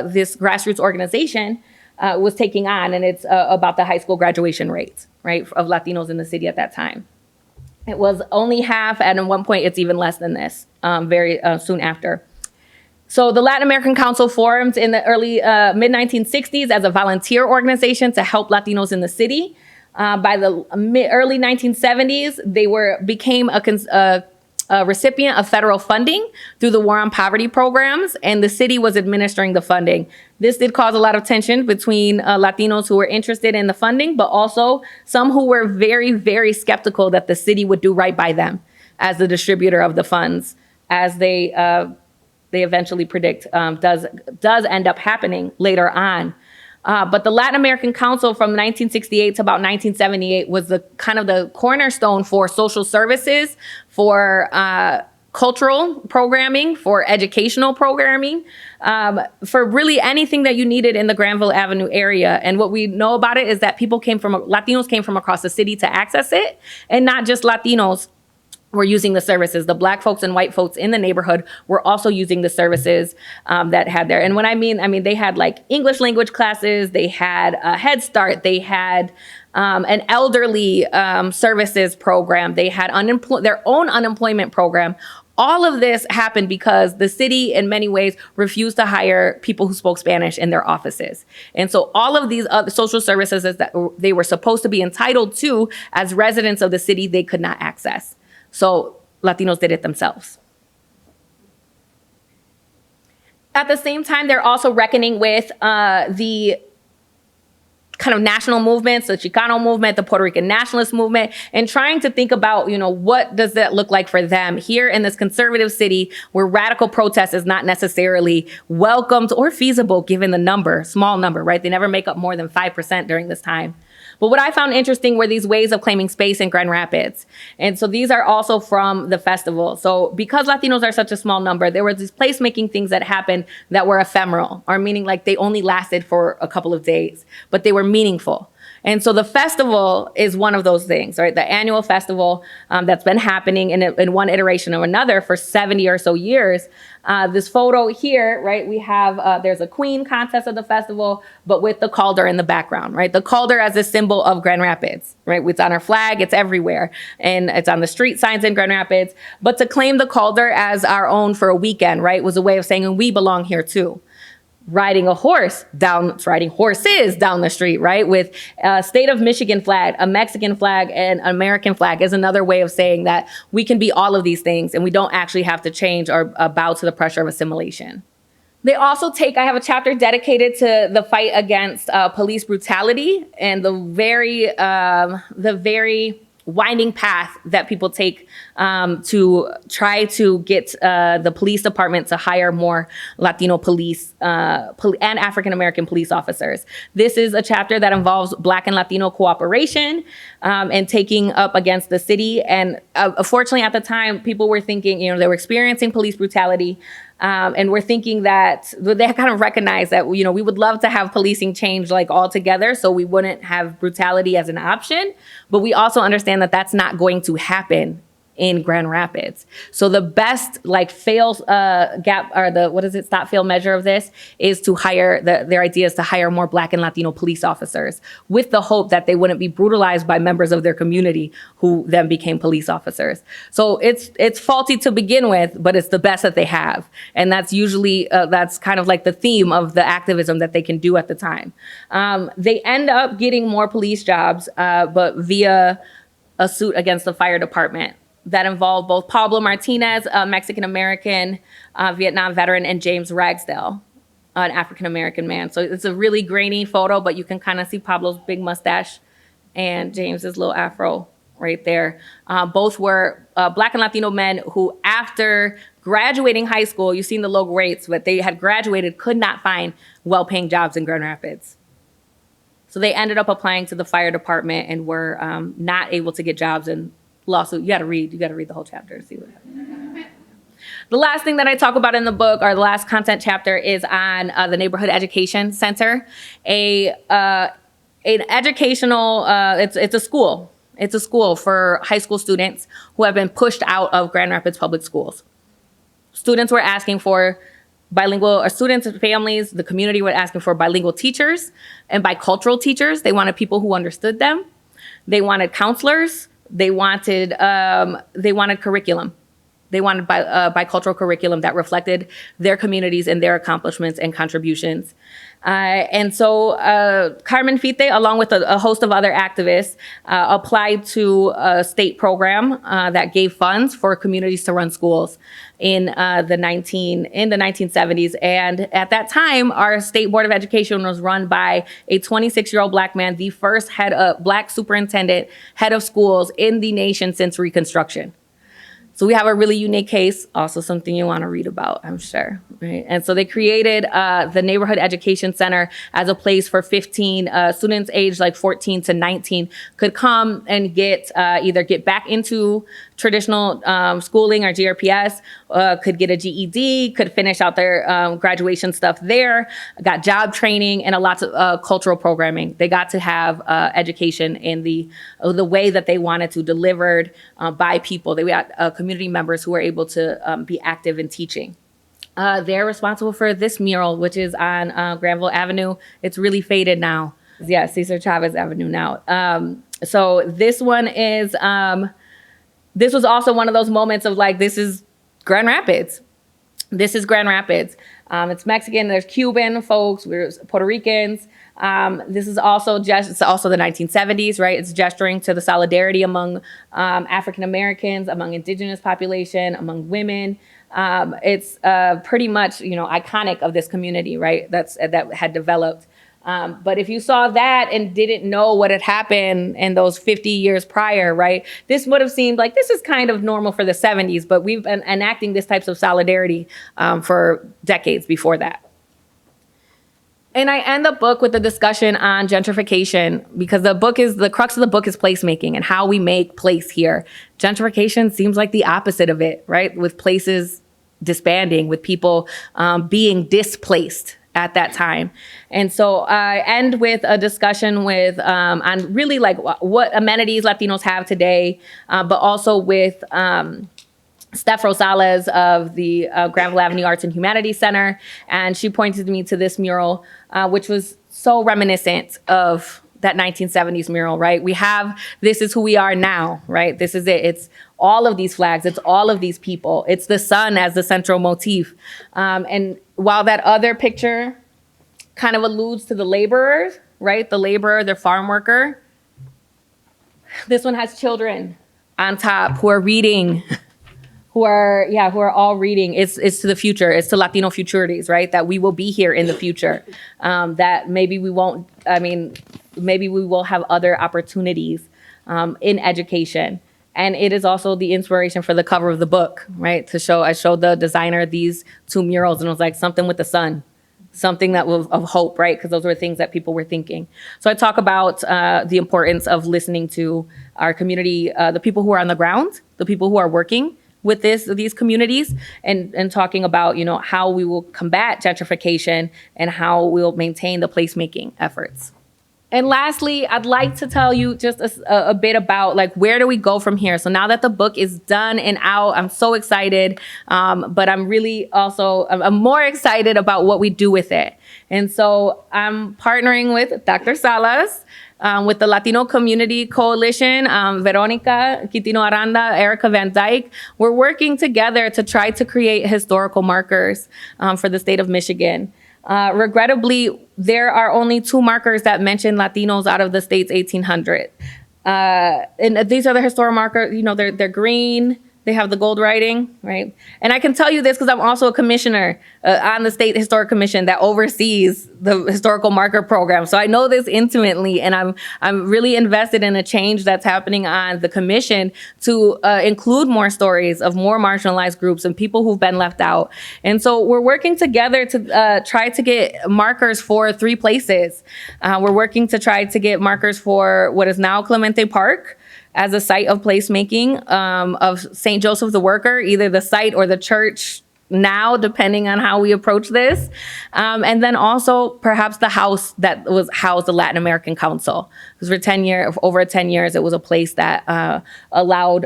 this grassroots organization, was taking on. And it's about the high school graduation rate, right, of Latinos in the city at that time. It was only half, and at one point it's even less than this, very soon after. So the Latin American Council formed in the early mid-1960s as a volunteer organization to help Latinos in the city. By the early 1970s, they became a recipient of federal funding through the War on Poverty programs, and the city was administering the funding. This did cause a lot of tension between Latinos who were interested in the funding, but also some who were very, very skeptical that the city would do right by them as the distributor of the funds, as they eventually predict does end up happening later on. But the Latin American Council from 1968 to about 1978 was the kind of the cornerstone for social services, for cultural programming, for educational programming, for really anything that you needed in the Granville Avenue area. And what we know about it is that Latinos came from across the city to access it, and not just Latinos. were using the services. The Black folks and white folks in the neighborhood were also using the services that had there. And when I mean they had like English language classes, they had a Head Start, they had an elderly services program, they had their own unemployment program. All of this happened because the city, in many ways, refused to hire people who spoke Spanish in their offices. And so all of these other social services that they were supposed to be entitled to as residents of the city, they could not access. So Latinos did it themselves. At the same time, they're also reckoning with the kind of national movements, the Chicano movement, the Puerto Rican nationalist movement, and trying to think about, what does that look like for them here in this conservative city where radical protest is not necessarily welcomed or feasible given the small number, right? They never make up more than 5% during this time. But what I found interesting were these ways of claiming space in Grand Rapids. And so these are also from the festival. So because Latinos are such a small number, there were these placemaking things that happened that were ephemeral, or meaning like they only lasted for a couple of days, but they were meaningful. And so the festival is one of those things, right? The annual festival that's been happening in one iteration or another for 70 or so years. This photo here, right? We have, there's a queen contest of the festival, but with the Calder in the background, right? The Calder as a symbol of Grand Rapids, right? It's on our flag, it's everywhere. And it's on the street signs in Grand Rapids. But to claim the Calder as our own for a weekend, right, was a way of saying we belong here too. Riding horses down the street, right? With a state of Michigan flag, a Mexican flag, and an American flag is another way of saying that we can be all of these things and we don't actually have to change or bow to the pressure of assimilation. They also I have a chapter dedicated to the fight against police brutality and the very winding path that people take to try to get the police department to hire more Latino police and African-American police officers. This is a chapter that involves Black and Latino cooperation and taking up against the city. And unfortunately, at the time, people were thinking, they were experiencing police brutality. And we're thinking that they kind of recognize that, we would love to have policing change like altogether so we wouldn't have brutality as an option. But we also understand that that's not going to happen in Grand Rapids. So the best stop fail measure of this is to hire, their idea is to hire more Black and Latino police officers with the hope that they wouldn't be brutalized by members of their community who then became police officers. So it's faulty to begin with, but it's the best that they have. And that's usually, that's kind of like the theme of the activism that they can do at the time. They end up getting more police jobs, but via a suit against the fire department that involved both Pablo Martinez, a Mexican-American Vietnam veteran, and James Ragsdale, an African-American man. So it's a really grainy photo, but you can kind of see Pablo's big mustache and James's little afro right there. Both were Black and Latino men who, after graduating high school, you've seen the low rates, but they had graduated, could not find well-paying jobs in Grand Rapids. So they ended up applying to the fire department and were not able to get jobs in lawsuit. You got to read the whole chapter to see what happened. The last thing that I talk about in the book, or the last content chapter, is on the Neighborhood Education Center, an educational. It's a school. It's a school for high school students who have been pushed out of Grand Rapids public schools. Students were asking for bilingual, or students and families, the community were asking for bilingual teachers and bicultural teachers. They wanted people who understood them. They wanted counselors. They wanted curriculum. They wanted bicultural curriculum that reflected their communities and their accomplishments and contributions. And so Carmen Fite, along with a host of other activists, applied to a state program that gave funds for communities to run schools in the 1970s. And at that time, our state board of education was run by a 26-year-old Black man, the first Black superintendent, head of schools in the nation since Reconstruction. So we have a really unique case, also something you want to read about, I'm sure, right? And so they created the Neighborhood Education Center as a place for 15 students aged like 14 to 19 could come and either get back into traditional schooling or GRPS, could get a GED, could finish out their graduation stuff there, got job training and lots of cultural programming. They got to have education in the way that they wanted to, delivered by people. They got community members who were able to be active in teaching. They're responsible for this mural, which is on Granville Avenue. It's really faded now. Yeah, Cesar Chavez Avenue now. So this one is... this was also one of those moments of like, this is Grand Rapids. This is Grand Rapids. It's Mexican, there's Cuban folks, we're Puerto Ricans. This is also it's also the 1970s, right? It's gesturing to the solidarity among African Americans, among indigenous population, among women. It's pretty much, iconic of this community, right? That had developed. But if you saw that and didn't know what had happened in those 50 years prior, right, this would have seemed like this is kind of normal for the 70s, but we've been enacting this types of solidarity for decades before that. And I end the book with a discussion on gentrification because the crux of the book is placemaking and how we make place here. Gentrification seems like the opposite of it, right? With places disbanding, with people being displaced at that time. And so I end with a discussion with on really like what amenities Latinos have today, but also with Steph Rosales of the Granville Avenue Arts and Humanities Center. And she pointed me to this mural, which was so reminiscent of that 1970s mural, right? We have, this is who we are now, right? This is it. It's all of these flags. It's all of these people. It's the sun as the central motif. And while that other picture kind of alludes to the laborers, right? The laborer, the farm worker. This one has children on top who are reading, who are all reading. It's to the future. It's to Latino futurities, right? That we will be here in the future. That maybe we won't, maybe we will have other opportunities in education. And it is also the inspiration for the cover of the book, right? I showed the designer these two murals and it was like something with the sun, something that was of hope, right? Because those were things that people were thinking. So I talk about the importance of listening to our community, the people who are on the ground, the people who are working with these communities and talking about, how we will combat gentrification and how we'll maintain the placemaking efforts. And lastly, I'd like to tell you just a bit about like, where do we go from here? So now that the book is done and out, I'm so excited. But I'm really also, I'm more excited about what we do with it. And so I'm partnering with Dr. Salas, with the Latino Community Coalition, Veronica Quitino Aranda, Erica Van Dyke. We're working together to try to create historical markers for the state of Michigan. Regrettably, there are only 2 markers that mention Latinos out of the state's 1800. And these are the historical markers, they're green. They have the gold writing, right? And I can tell you this because I'm also a commissioner on the State Historic Commission that oversees the historical marker program. So I know this intimately, and I'm really invested in a change that's happening on the commission to include more stories of more marginalized groups and people who've been left out. And so we're working together to try to get markers for 3 places. We're working to try to get markers for what is now Clemente Park, as a site of placemaking of St. Joseph the Worker, either the site or the church now, depending on how we approach this. And then also perhaps the house that was housed the Latin American Council. Because for over 10 years, it was a place that allowed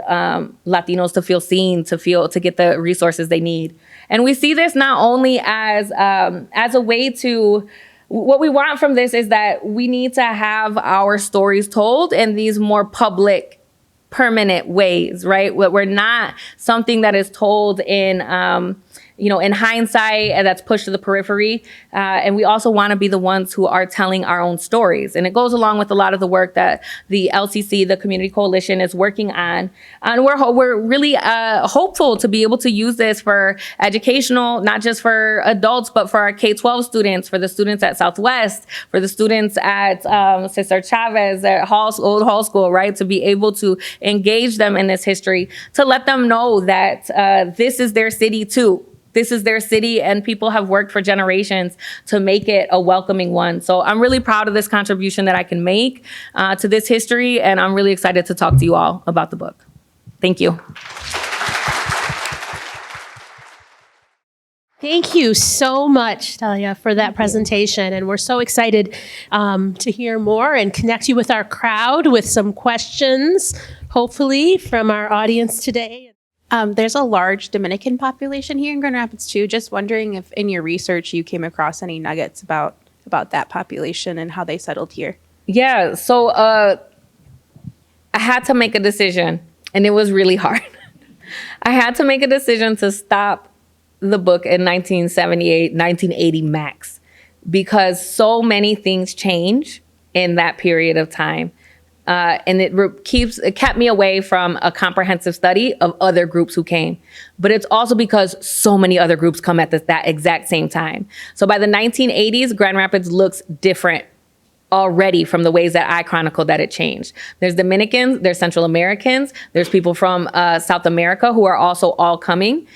Latinos to feel seen, to get the resources they need. And we see this not only as a way to, what we want from this is that we need to have our stories told in these more public, permanent ways, right? We're not something that is told in in hindsight, that's pushed to the periphery. And we also want to be the ones who are telling our own stories. And it goes along with a lot of the work that the LCC, the Community Coalition, is working on. And we're really hopeful to be able to use this for educational, not just for adults, but for our K-12 students, for the students at Southwest, for the students at Sister Chavez at Old Hall School, right? To be able to engage them in this history, to let them know that this is their city too. This is their city, and people have worked for generations to make it a welcoming one. So I'm really proud of this contribution that I can make to this history, and I'm really excited to talk to you all about the book. Thank you. Thank you so much, Delia, for that presentation. And we're so excited to hear more and connect you with our crowd with some questions, hopefully, from our audience today. There's a large Dominican population here in Grand Rapids too. Just wondering if in your research you came across any nuggets about that population and how they settled here. Yeah, so I had to make a decision, and it was really hard. I had to make a decision to stop the book in 1978, 1980 max, because so many things change in that period of time. And it kept me away from a comprehensive study of other groups who came. But it's also because so many other groups come at that exact same time. So by the 1980s, Grand Rapids looks different already from the ways that I chronicled that it changed. There's Dominicans, there's Central Americans, there's people from South America who are also all coming.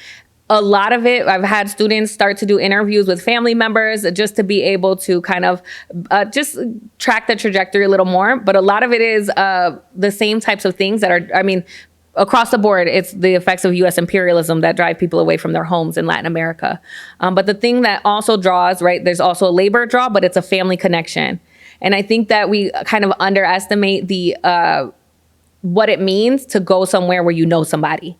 A lot of it, I've had students start to do interviews with family members just to be able to kind of just track the trajectory a little more. But a lot of it is the same types of things that are, across the board, it's the effects of U.S. imperialism that drive people away from their homes in Latin America. But the thing that also draws, right, there's also a labor draw, but it's a family connection. And I think that we kind of underestimate what it means to go somewhere where you know somebody.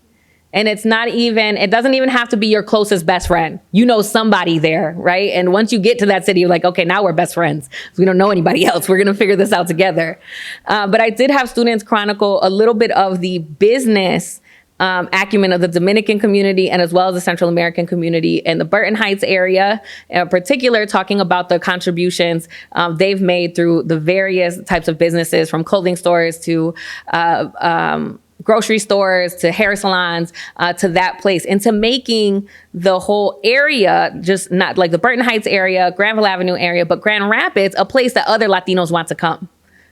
And it doesn't even have to be your closest best friend. You know somebody there, right? And once you get to that city, you're like, okay, now we're best friends. We don't know anybody else. We're going to figure this out together. But I did have students chronicle a little bit of the business acumen of the Dominican community, and as well as the Central American community in the Burton Heights area, in particular, talking about the contributions they've made through the various types of businesses, from clothing stores to grocery stores to hair salons, to that place, and to making the whole area, just not like the Burton Heights area, Granville Avenue area, but Grand Rapids, a place that other Latinos want to come,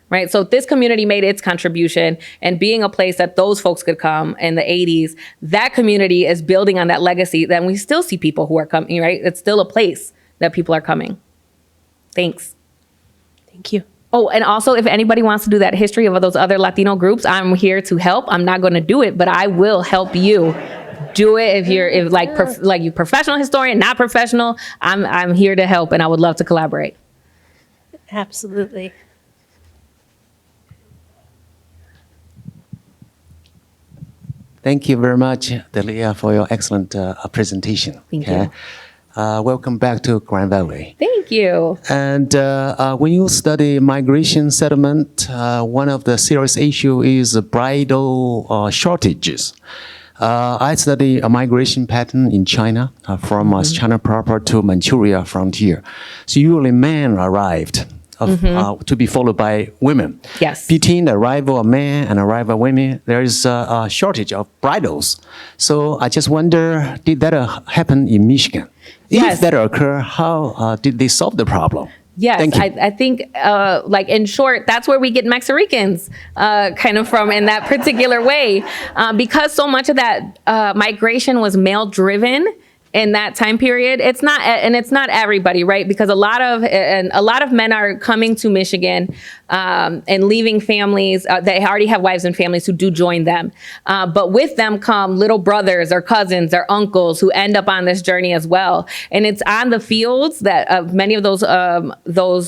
right? So this community made its contribution, and being a place that those folks could come in the 80s, that community is building on that legacy. Then we still see people who are coming, right? It's still a place that people are coming. Thanks. Thank you. Oh, and also, if anybody wants to do that history of those other Latino groups, I'm here to help. I'm not going to do it, but I will help you do it. If you're you professional historian, not professional, I'm here to help, and I would love to collaborate. Absolutely. Thank you very much, Delia, for your excellent presentation. Thank you. Welcome back to Grand Valley. Thank you. And when you study migration settlement, one of the serious issues is bridal shortages. I study a migration pattern in China, from China proper to Manchuria frontier. So usually men arrived, to be followed by women. Yes. Between the arrival of men and arrival of women, there is a shortage of bridals. So I just wonder, did that happen in Michigan? Yes. If that occurred, how did they solve the problem? Yes, I think, in short, that's where we get MexiRicans kind of from, in that particular way. Because so much of that migration was male-driven in that time period. It's not everybody, right? Because a lot of men are coming to Michigan and leaving families. They already have wives and families who do join them. But with them come little brothers or cousins or uncles who end up on this journey as well. And it's on the fields that many of those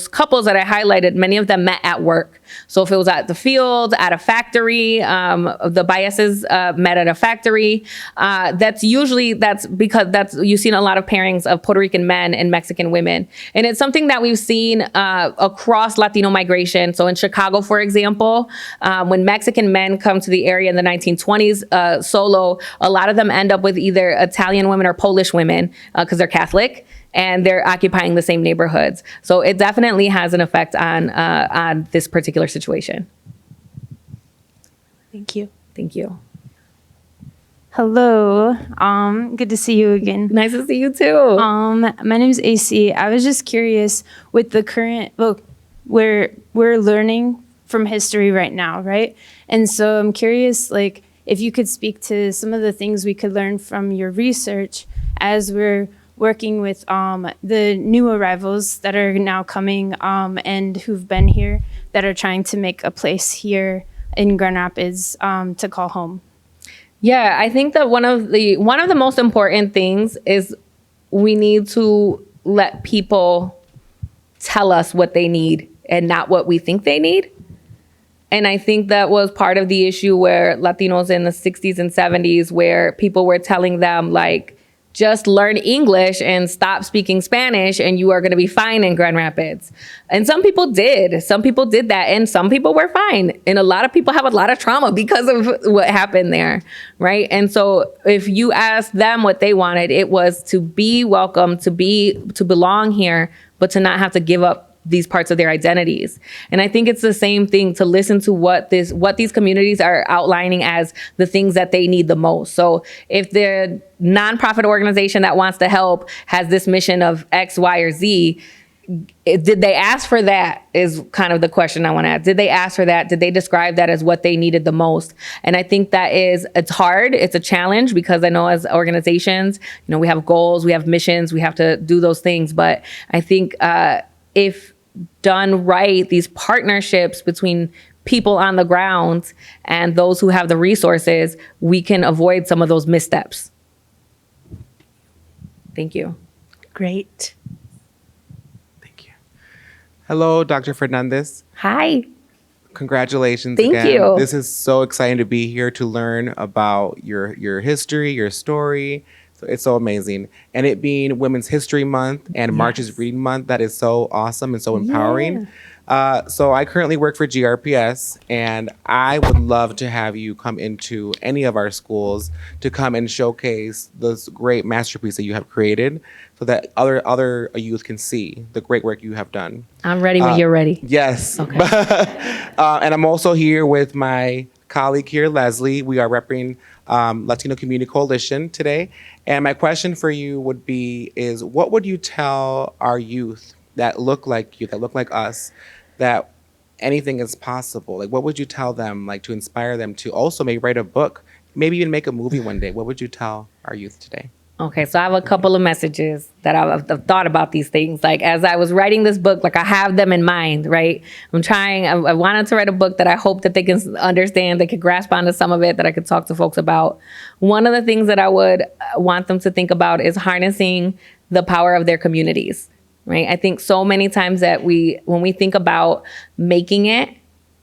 couples that I highlighted, many of them met at work. So if it was at the field, at a factory, the biases met at a factory, that's because that's you've seen a lot of pairings of Puerto Rican men and Mexican women. And it's something that we've seen across Latino migration. So in Chicago, for example, when Mexican men come to the area in the 1920s solo, a lot of them end up with either Italian women or Polish women because they're Catholic, and they're occupying the same neighborhoods. So it definitely has an effect on this particular situation. Thank you. Thank you. Hello. Good to see you again. Nice to see you too. My name is AC. I was just curious with the current, well, we're learning from history right now, right? And so I'm curious, like, if you could speak to some of the things we could learn from your research as we're working with the new arrivals that are now coming and who've been here that are trying to make a place here in Grand Rapids to call home. Yeah, I think that one of the most important things is we need to let people tell us what they need and not what we think they need. And I think that was part of the issue where Latinos in the 60s and 70s, where people were telling them, like, just learn English and stop speaking Spanish and you are going to be fine in Grand Rapids. And some people did. Some people did that and some people were fine. And a lot of people have a lot of trauma because of what happened there, right? And so if you ask them what they wanted, it was to be welcome, to belong here, but to not have to give up these parts of their identities. And I think it's the same thing to listen to what these communities are outlining as the things that they need the most. So if the nonprofit organization that wants to help has this mission of X, Y, or Z, did they ask for that is kind of the question I want to ask. Did they ask for that? Did they describe that as what they needed the most? And I think it's hard. It's a challenge because I know as organizations, we have goals, we have missions, we have to do those things. But I think if done right, these partnerships between people on the ground and those who have the resources, we can avoid some of those missteps. Thank you. Great. Thank you. Hello, Dr. Fernandez. Hi. Congratulations Thank again. you. This is so exciting to be here to learn about your history, your story. So it's so amazing. And it being Women's History Month and March is Reading Month, that is so awesome and so empowering. So I currently work for GRPS, and I would love to have you come into any of our schools to come and showcase this great masterpiece that you have created so that other youth can see the great work you have done. I'm ready when you're ready. Yes. Okay. And I'm also here with my colleague here, Leslie. We are repping Latino Community Coalition today. And my question for you would be is what would you tell our youth that look like you, that look like us, that anything is possible? Like, what would you tell them, like, to inspire them to also maybe write a book, maybe even make a movie one day? What would you tell our youth today? Okay, so I have a couple of messages that I've thought about these things. Like, as I was writing this book, like, I have them in mind, right? I wanted to write a book that I hope that they can understand, they could grasp onto some of it, that I could talk to folks about. One of the things that I would want them to think about is harnessing the power of their communities, right? I think so many times that when we think about making it,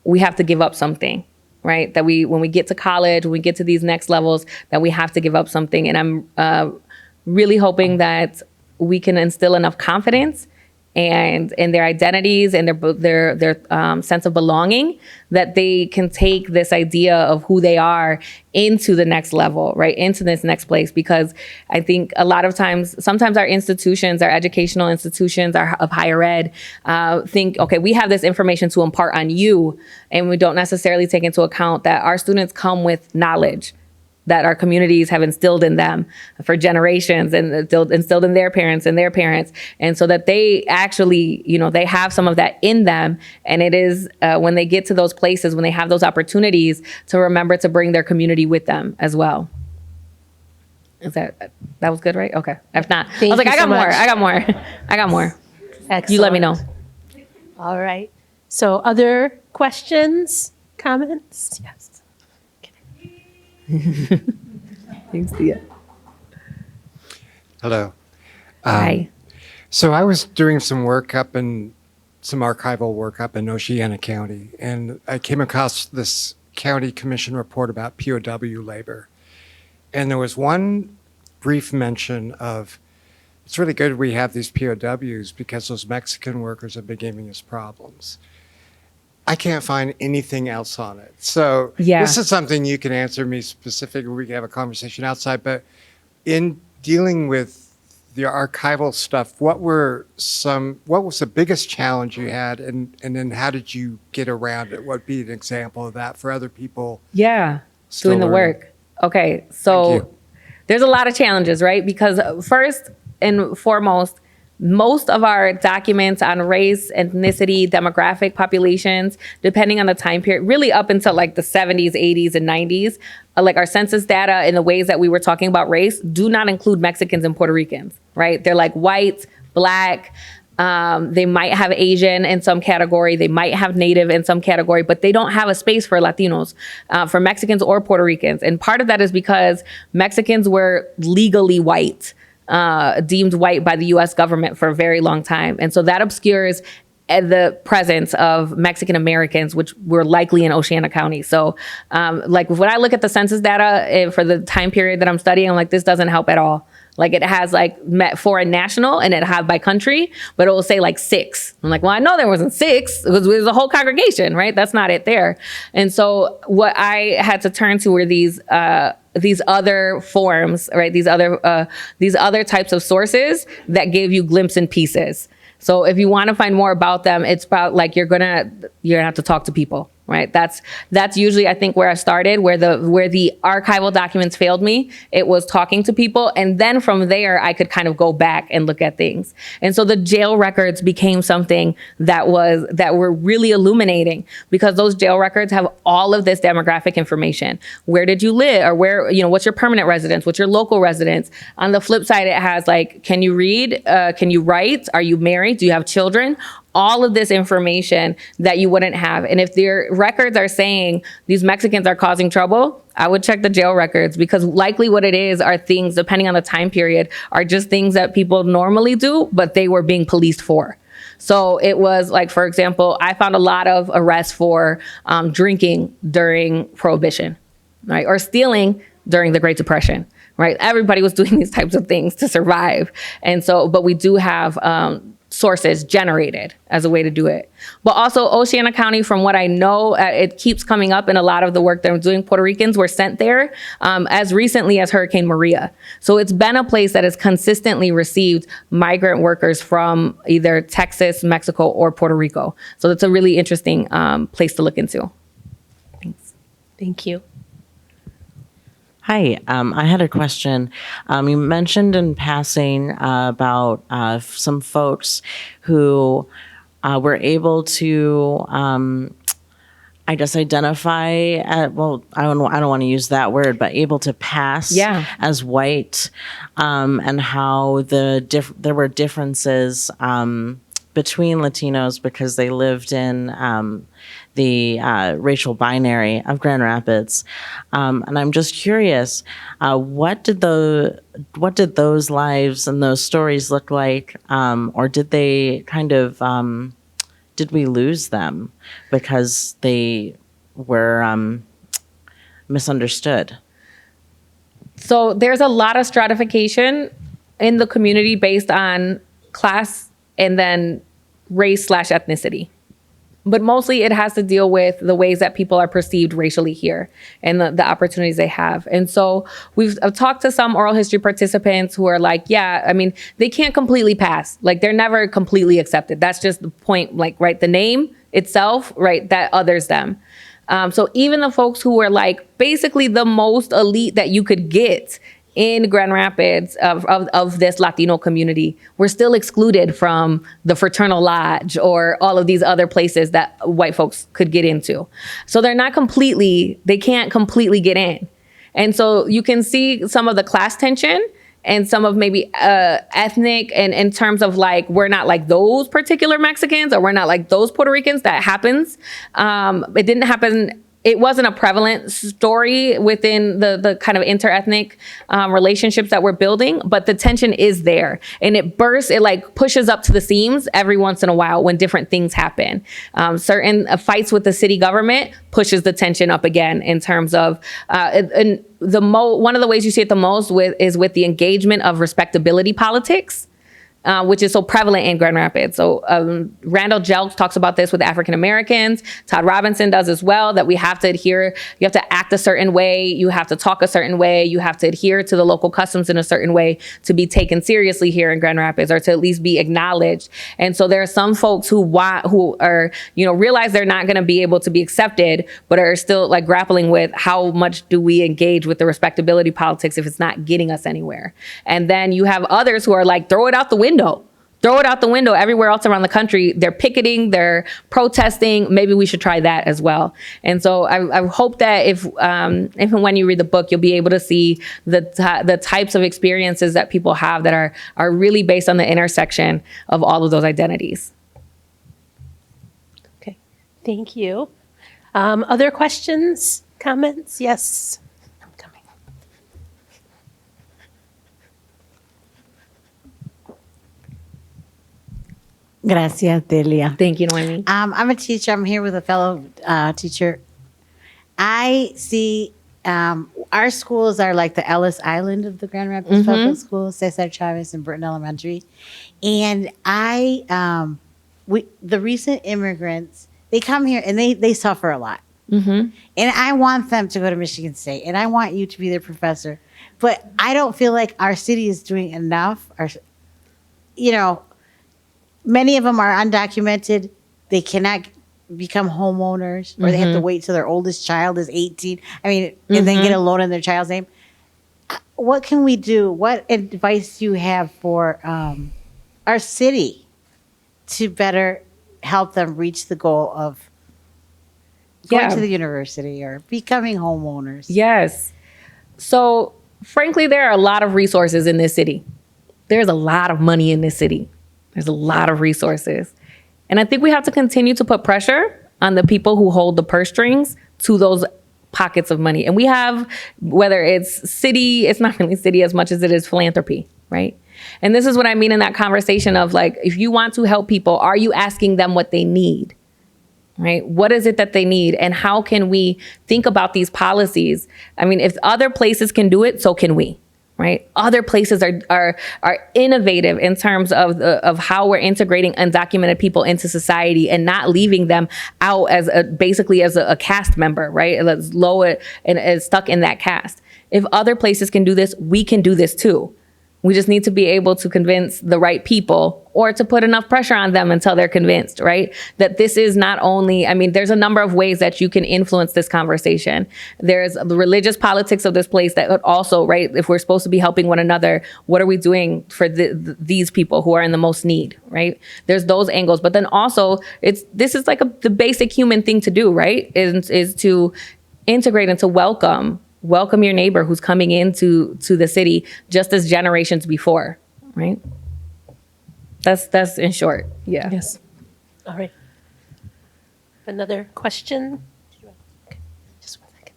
we have to give up something. Right? That when we get to college, when we get to these next levels, that we have to give up something. And I'm really hoping that we can instill enough confidence and in their identities and their sense of belonging that they can take this idea of who they are into the next level, right? Into this next place. Because I think a lot of times, sometimes our institutions, our educational institutions of higher ed, think, okay, we have this information to impart on you, and we don't necessarily take into account that our students come with knowledge that our communities have instilled in them for generations and instilled in their parents and their parents. And so that they actually, they have some of that in them. And it is when they get to those places, when they have those opportunities, to remember to bring their community with them as well. Is that was good, right? Okay. If not, I was like, I got more. Excellent. You let me know. All right. So other questions, comments? Yes. Thanks, Delia. Hello. Hi. So I was doing some archival work up in Oceana County, and I came across this county commission report about POW labor. And there was one brief mention of, it's really good we have these POWs because those Mexican workers have been giving us problems. I can't find anything else on it. So this is something you can answer me specifically. We can have a conversation outside, but in dealing with the archival stuff, what was the biggest challenge you had, and then how did you get around it? What would be an example of that for other people? Yeah, still doing the learning? work. Okay, Thank so you. there's a lot of challenges, right? Because first and foremost, most of our documents on race, ethnicity, demographic populations, depending on the time period, really up until like the 70s, 80s, and 90s, like our census data in the ways that we were talking about race do not include Mexicans and Puerto Ricans, right? They're like white, black, they might have Asian in some category, they might have Native in some category, but they don't have a space for Latinos, for Mexicans or Puerto Ricans. And part of that is because Mexicans were legally white, deemed white by the US government for a very long time. And so that obscures the presence of Mexican Americans, which were likely in Oceana County. So like when I look at the census data for the time period that I'm studying, I'm like, this doesn't help at all. Like it has like foreign national and it have by country, but it will say like 6. I'm like, well, I know there wasn't 6 because there's a whole congregation, right? That's not it there. And so what I had to turn to were these other forms, right? These other types of sources that give you glimpse and pieces. So if you want to find more about them, it's about like you're gonna have to talk to people, right? That's usually I think where I started, where the archival documents failed me. It was talking to people, and then from there I could kind of go back and look at things. And so the jail records became something that were really illuminating, because those jail records have all of this demographic information. Where did you live, or where, what's your permanent residence? What's your local residence? On the flip side, it has like, can you read? Can you write? Are you married? Do you have children? All of this information that you wouldn't have. And if their records are saying these Mexicans are causing trouble, I would check the jail records, because likely what it is are things, depending on the time period, are just things that people normally do, but they were being policed for. So it was like, for example, I found a lot of arrests for drinking during Prohibition, right? Or stealing during the Great Depression, right? Everybody was doing these types of things to survive. And so, but we do have sources generated as a way to do it. But also Oceana County, from what I know, it keeps coming up in a lot of the work that I'm doing. Puerto Ricans were sent there as recently as Hurricane Maria. So it's been a place that has consistently received migrant workers from either Texas, Mexico, or Puerto Rico. So it's a really interesting place to look into. Thanks. Thank you. Hi, I had a question. You mentioned in passing about some folks who were able to, I guess, identify. Well, I don't want to use that word, but able to pass as white, and how there were differences between Latinos because they lived in the racial binary of Grand Rapids, and I'm just curious, what did those lives and those stories look like, or did they kind of did we lose them because they were misunderstood? So there's a lot of stratification in the community based on class and then race/ethnicity. But mostly it has to deal with the ways that people are perceived racially here and the opportunities they have. And so I've talked to some oral history participants who are like, yeah, I mean, they can't completely pass. Like they're never completely accepted. That's just the point, like, right, the name itself, right, that others them. So even the folks who were like basically the most elite that you could get in Grand Rapids of this Latino community, we're still excluded from the Fraternal Lodge or all of these other places that white folks could get into. So they can't completely get in. And so you can see some of the class tension and some of maybe ethnic, and in terms of like, we're not like those particular Mexicans, or we're not like those Puerto Ricans. That happens. It didn't happen it wasn't a prevalent story within the kind of interethnic relationships that we're building, but the tension is there, and it bursts, it like pushes up to the seams every once in a while when different things happen. Certain fights with the city government pushes the tension up again in terms of, and one of the ways you see it the most is with the engagement of respectability politics. Which is so prevalent in Grand Rapids. So Randall Jelks talks about this with African Americans. Todd Robinson does as well, that we have to adhere, you have to act a certain way, you have to talk a certain way, you have to adhere to the local customs in a certain way to be taken seriously here in Grand Rapids, or to at least be acknowledged. And so there are some folks who are, realize they're not gonna be able to be accepted, but are still like grappling with how much do we engage with the respectability politics if it's not getting us anywhere. And then you have others who are like, throw it out the window. Throw it out the window. Everywhere else around the country, they're picketing, they're protesting. Maybe we should try that as well. And so I hope that if and when you read the book, you'll be able to see the types of experiences that people have that are really based on the intersection of all of those identities. Okay, thank you. Other questions, comments? Yes. I'm coming. Gracias, Delia. Thank you, Noemi. I'm a teacher. I'm here with a fellow teacher. I see our schools are like the Ellis Island of the Grand Rapids Public Schools, Cesar Chavez and Burton Elementary. And the recent immigrants, they come here and they suffer a lot. And I want them to go to Michigan State, and I want you to be their professor. But I don't feel like our city is doing enough. Many of them are undocumented. They cannot become homeowners, or they have to wait till their oldest child is 18. And then get a loan in their child's name. What can we do? What advice do you have for our city to better help them reach the goal of going to the university or becoming homeowners? Yes. So frankly, there are a lot of resources in this city. There's a lot of money in this city. There's a lot of resources. And I think we have to continue to put pressure on the people who hold the purse strings to those pockets of money. And we have, whether it's city, it's not really city as much as it is philanthropy, right? And this is what I mean in that conversation of like, if you want to help people, are you asking them what they need, right? What is it that they need? And how can we think about these policies? I mean, if other places can do it, so can we. Right? Other places are innovative in terms of how we're integrating undocumented people into society and not leaving them out as basically as a caste member, right? As low and as stuck in that caste. If other places can do this, we can do this too. We just need to be able to convince the right people, or to put enough pressure on them until they're convinced, right? That this is not only, there's a number of ways that you can influence this conversation. There's the religious politics of this place that could also, right? If we're supposed to be helping one another, what are we doing for these people who are in the most need, right? There's those angles. But then also, this is like the basic human thing to do, right? Is to integrate and to welcome your neighbor who's coming into the city just as generations before, right? That's in short. Yeah. Yes. All right. Another question? Okay. Just 1 second.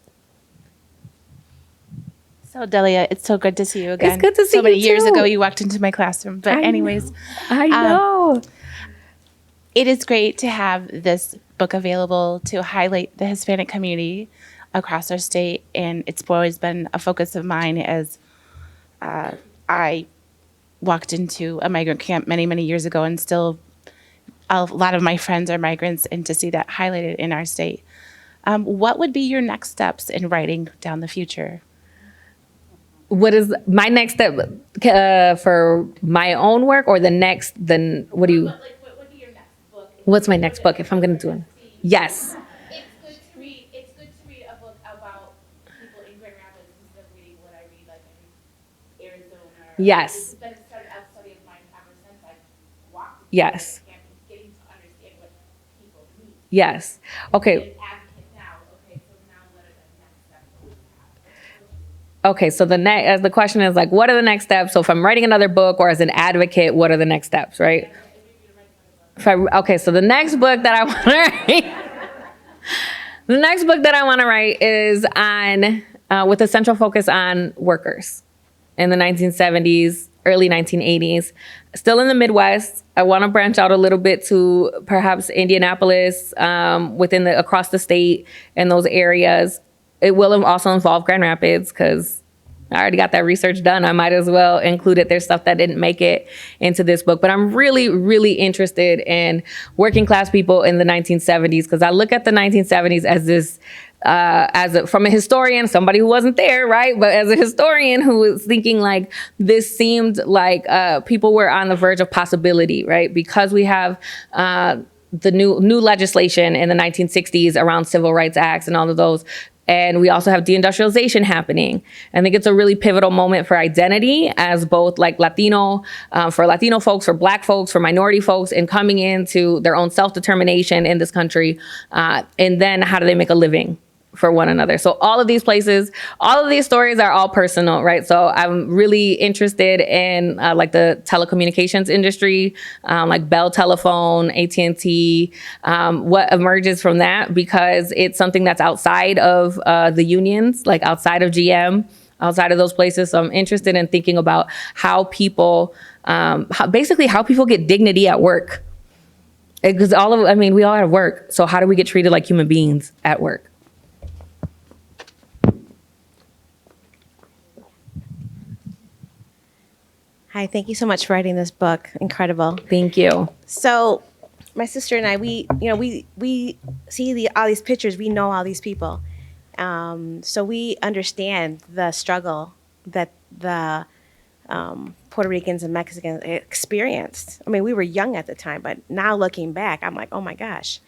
So Delia, it's so good to see you again. It's good to see you so many years too. ago you walked into my classroom. But anyways, I know. It is great to have this book available to highlight the Hispanic community across our state, and it's always been a focus of mine as I walked into a migrant camp many, many years ago, and still a lot of my friends are migrants, and to see that highlighted in our state. What would be your next steps in writing down the future? What is my next step for my own work, or what do you? What would be your next book? What's my next book if I'm going to do it? Yes. It's good to read a book about people in Grand Rapids instead of reading what I read like in Arizona. Yes. It's been a study of mine ever since I walked into Yes. the camp, getting to understand what people need. Yes. Okay. An advocate now. Okay, so now what are the next steps that we have? Okay. So the question is like, what are the next steps? So if I'm writing another book, or as an advocate, what are the next steps, right? So the next book that I want to write. The next book that I want to write is on, with a central focus on workers in the 1970s, early 1980s. Still in the Midwest. I want to branch out a little bit to perhaps Indianapolis, across the state and those areas. It will also involve Grand Rapids because I already got that research done. I might as well include it. There's stuff that didn't make it into this book, but I'm really, really interested in working class people in the 1970s because I look at the 1970s as this, from a historian, somebody who wasn't there, right? But as a historian who was thinking like this seemed like people were on the verge of possibility, right? Because we have the new legislation in the 1960s around civil rights acts and all of those. And we also have deindustrialization happening. I think it's a really pivotal moment for identity as both like Latino, for Latino folks, for Black folks, for minority folks, and coming into their own self-determination in this country. And then how do they make a living for one another? So all of these places, all of these stories are all personal, right? So I'm really interested in like the telecommunications industry, like Bell Telephone, AT&T, what emerges from that, because it's something that's outside of the unions, like outside of GM, outside of those places. So I'm interested in thinking about how people, how people get dignity at work. Because we all have work. So how do we get treated like human beings at work? Hi, thank you so much for writing this book. Incredible. Thank you. So, my sister and I, we see all these pictures. We know all these people, so we understand the struggle that the Puerto Ricans and Mexicans experienced. I mean, we were young at the time, but now looking back, I'm like, oh my gosh.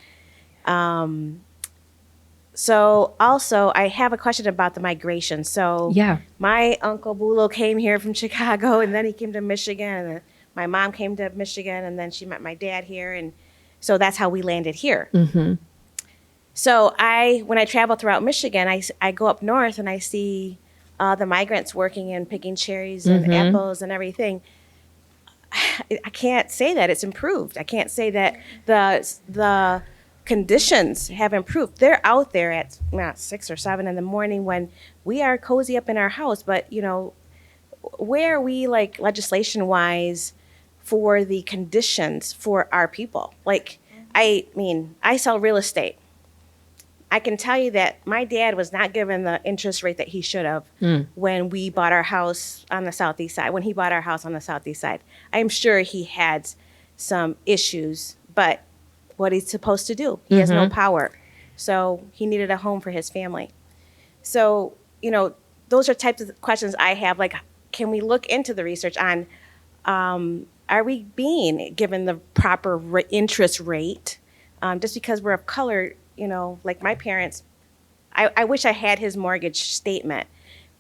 So also, I have a question about the migration. So yeah, my uncle Bulo came here from Chicago, and then he came to Michigan, and my mom came to Michigan, and then she met my dad here, and so that's how we landed here. Mm-hmm. So when I travel throughout Michigan, I go up north and I see the migrants working and picking cherries and apples and everything. I can't say that it's improved. I can't say that the conditions have improved. They're out there at 6 or 7 in the morning when we are cozy up in our house. But, where are we, like, legislation-wise for the conditions for our people? Like, I sell real estate. I can tell you that my dad was not given the interest rate that he should have when we bought our house on the Southeast side, when he bought our house on the Southeast side. I'm sure he had some issues, but what he's supposed to do. He has no power. So he needed a home for his family. So, those are types of questions I have. Like, can we look into the research on, are we being given the proper interest rate? Just because we're of color, like my parents, I wish I had his mortgage statement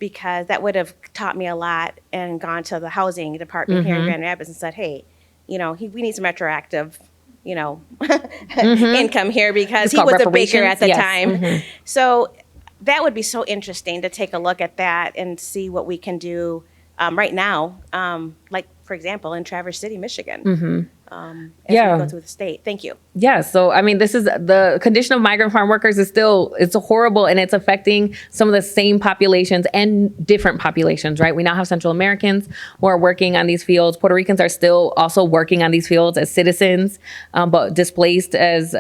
because that would have taught me a lot and gone to the housing department here in Grand Rapids and said, hey, we need some retroactive income here because he was a baker at the time. So that would be so interesting to take a look at that and see what we can do right now. Like, for example, in Traverse City, Michigan, as we go through the state. Thank you. Yeah. So, this is the condition of migrant farm workers it's horrible, and it's affecting some of the same populations and different populations, right? We now have Central Americans who are working on these fields. Puerto Ricans are still also working on these fields as citizens, but displaced as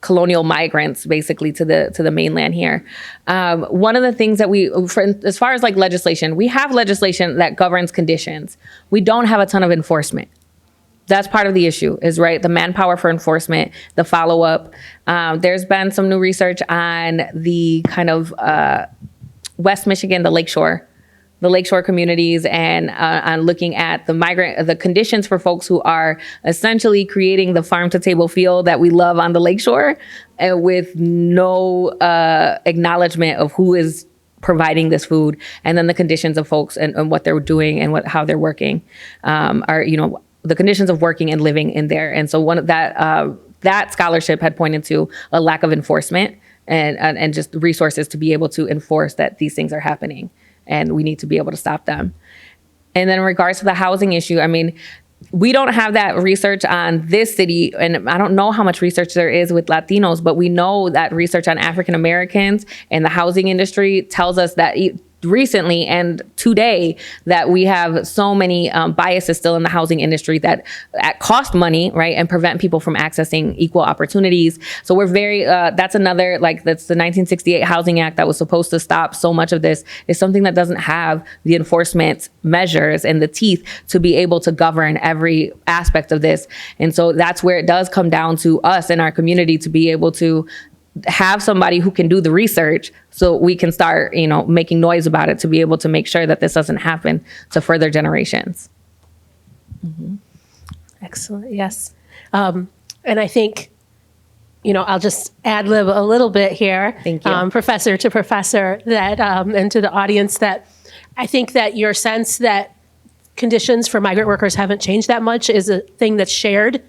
colonial migrants, basically, to the mainland here. One of the things that as far as like legislation, we have legislation that governs conditions. We don't have a ton of enforcement. That's part of the issue, is right, the manpower for enforcement, the follow-up. There's been some new research on the kind of West Michigan, the Lakeshore communities, and on looking at the conditions for folks who are essentially creating the farm-to-table field that we love on the Lakeshore, with no acknowledgement of who is providing this food, and then the conditions of folks and what they're doing and how they're working are, the conditions of working and living in there. And so one of that scholarship had pointed to a lack of enforcement and just resources to be able to enforce that these things are happening, and we need to be able to stop them. And then in regards to the housing issue, we don't have that research on this city, and I don't know how much research there is with Latinos, but we know that research on African Americans and the housing industry tells us that recently and today that we have so many biases still in the housing industry that cost money, right, and prevent people from accessing equal opportunities. So we're very, that's another, like, that's the 1968 Housing Act that was supposed to stop so much of this, is something that doesn't have the enforcement measures and the teeth to be able to govern every aspect of this. And so that's where it does come down to us in our community to be able to have somebody who can do the research so we can start, making noise about it to be able to make sure that this doesn't happen to further generations. Mm-hmm. Excellent. Yes. And I think, I'll just ad-lib a little bit here. Thank you. Professor to professor, that, and to the audience, that I think that your sense that conditions for migrant workers haven't changed that much is a thing that's shared.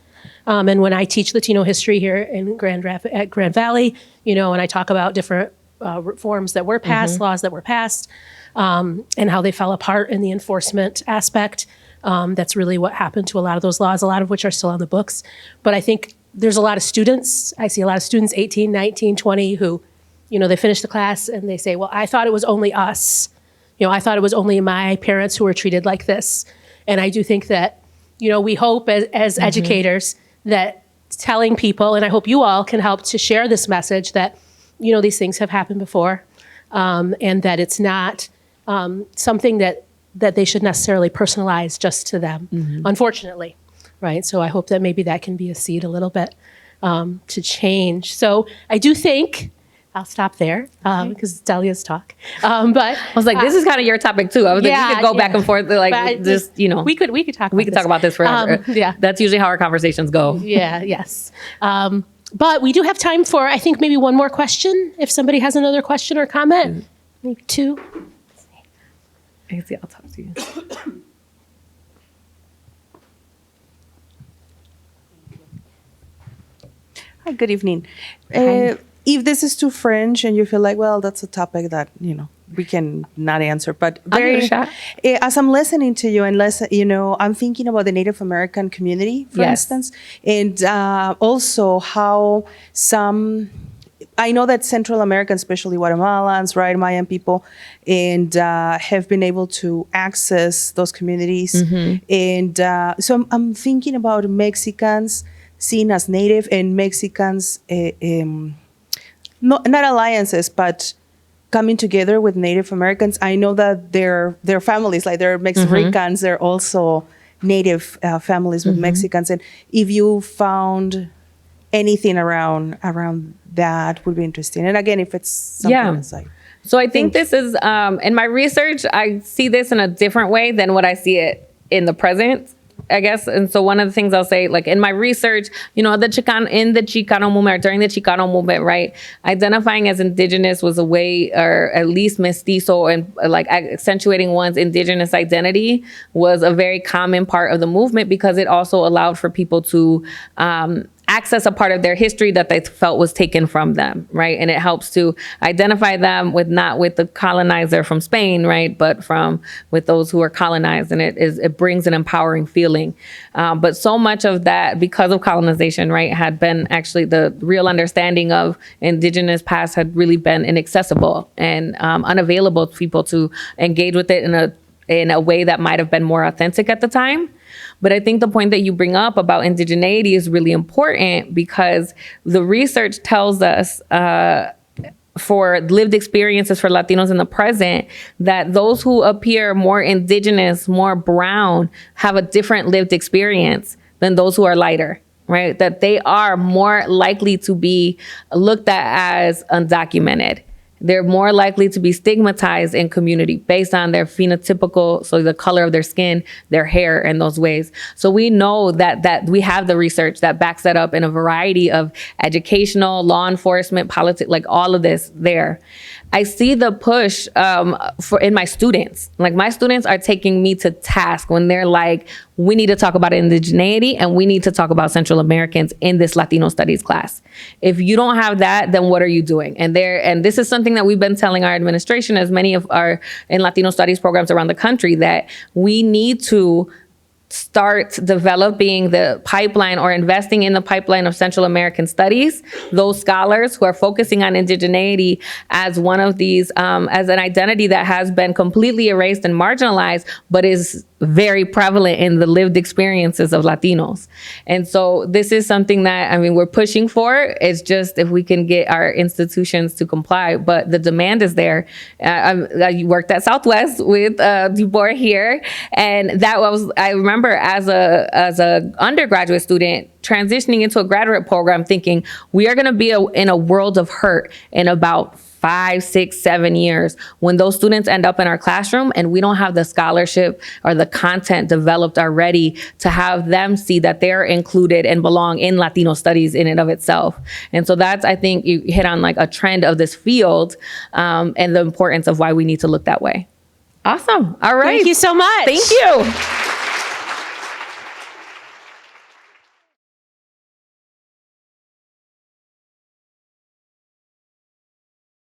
And when I teach Latino history here in at Grand Valley, and I talk about different reforms that were passed, laws that were passed, and how they fell apart in the enforcement aspect, that's really what happened to a lot of those laws, a lot of which are still on the books. But I think there's a lot of students, I see a lot of students, 18, 19, 20, who, they finish the class and they say, well, I thought it was only us. I thought it was only my parents who were treated like this. And I do think that, we hope as educators that telling people, and I hope you all can help to share this message that, these things have happened before, and that it's not something that they should necessarily personalize just to them, unfortunately, right? So I hope that maybe that can be a seed a little bit to change. So I do think, I'll stop there because it's Delia's talk. But I was like, this is kind of your topic too. I was like, we could go back and forth, we could talk. We could talk about this forever. That's usually how our conversations go. Yes. But we do have time for, I think, maybe one more question. If somebody has another question or comment, maybe two. I see. I'll talk to you. Hi, good evening. If this is too French and you feel like, well, that's a topic that, we can not answer, but as I'm listening to you and I'm thinking about the Native American community, for instance, and also how I know that Central American, especially Guatemalans, right, Mayan people, and have been able to access those communities. And so I'm thinking about Mexicans seen as Native and Mexicans, not alliances, but coming together with Native Americans. I know that their families, like they're MexiRicans, they're also Native families with Mexicans. And if you found anything around that would be interesting. And again, if it's something that's like. So I think this is, in my research, I see this in a different way than what I see it in the present, I guess. And so one of the things I'll say, like in my research, in the Chicano movement, during the Chicano movement, right, identifying as indigenous was a way, or at least mestizo, and like accentuating one's indigenous identity was a very common part of the movement, because it also allowed for people to access a part of their history that they felt was taken from them, right? And it helps to identify them with, not with the colonizer from Spain, right, but with those who are colonized, and it brings an empowering feeling. But so much of that, because of colonization, right, had been actually the real understanding of indigenous past had really been inaccessible and unavailable to people to engage with it in a way that might have been more authentic at the time. But I think the point that you bring up about indigeneity is really important, because the research tells us for lived experiences for Latinos in the present, that those who appear more indigenous, more brown, have a different lived experience than those who are lighter, right? That they are more likely to be looked at as undocumented. They're more likely to be stigmatized in community based on their phenotypical, so the color of their skin, their hair, and those ways. So we know that we have the research that backs that up in a variety of educational, law enforcement, politics, like all of this there. I see the push in my students. Like, my students are taking me to task when they're like, we need to talk about indigeneity and we need to talk about Central Americans in this Latino Studies class. If you don't have that, then what are you doing? And this is something that we've been telling our administration, as many of our in Latino Studies programs around the country, that we need to start developing the pipeline or investing in the pipeline of Central American studies, those scholars who are focusing on indigeneity as one of these, as an identity that has been completely erased and marginalized, but is very prevalent in the lived experiences of Latinos. And so this is something that, I mean, we're pushing for. It's just if we can get our institutions to comply, but the demand is there. I worked at Southwest with DuBois here, and that was, I remember as a undergraduate student transitioning into a graduate program thinking we are going to be in a world of hurt in about 5, 6, 7 years when those students end up in our classroom and we don't have the scholarship or the content developed already to have them see that they're included and belong in Latino studies in and of itself. And so that's, I think you hit on like a trend of this field and the importance of why we need to look that way. Awesome. All right. Thank you so much. Thank you.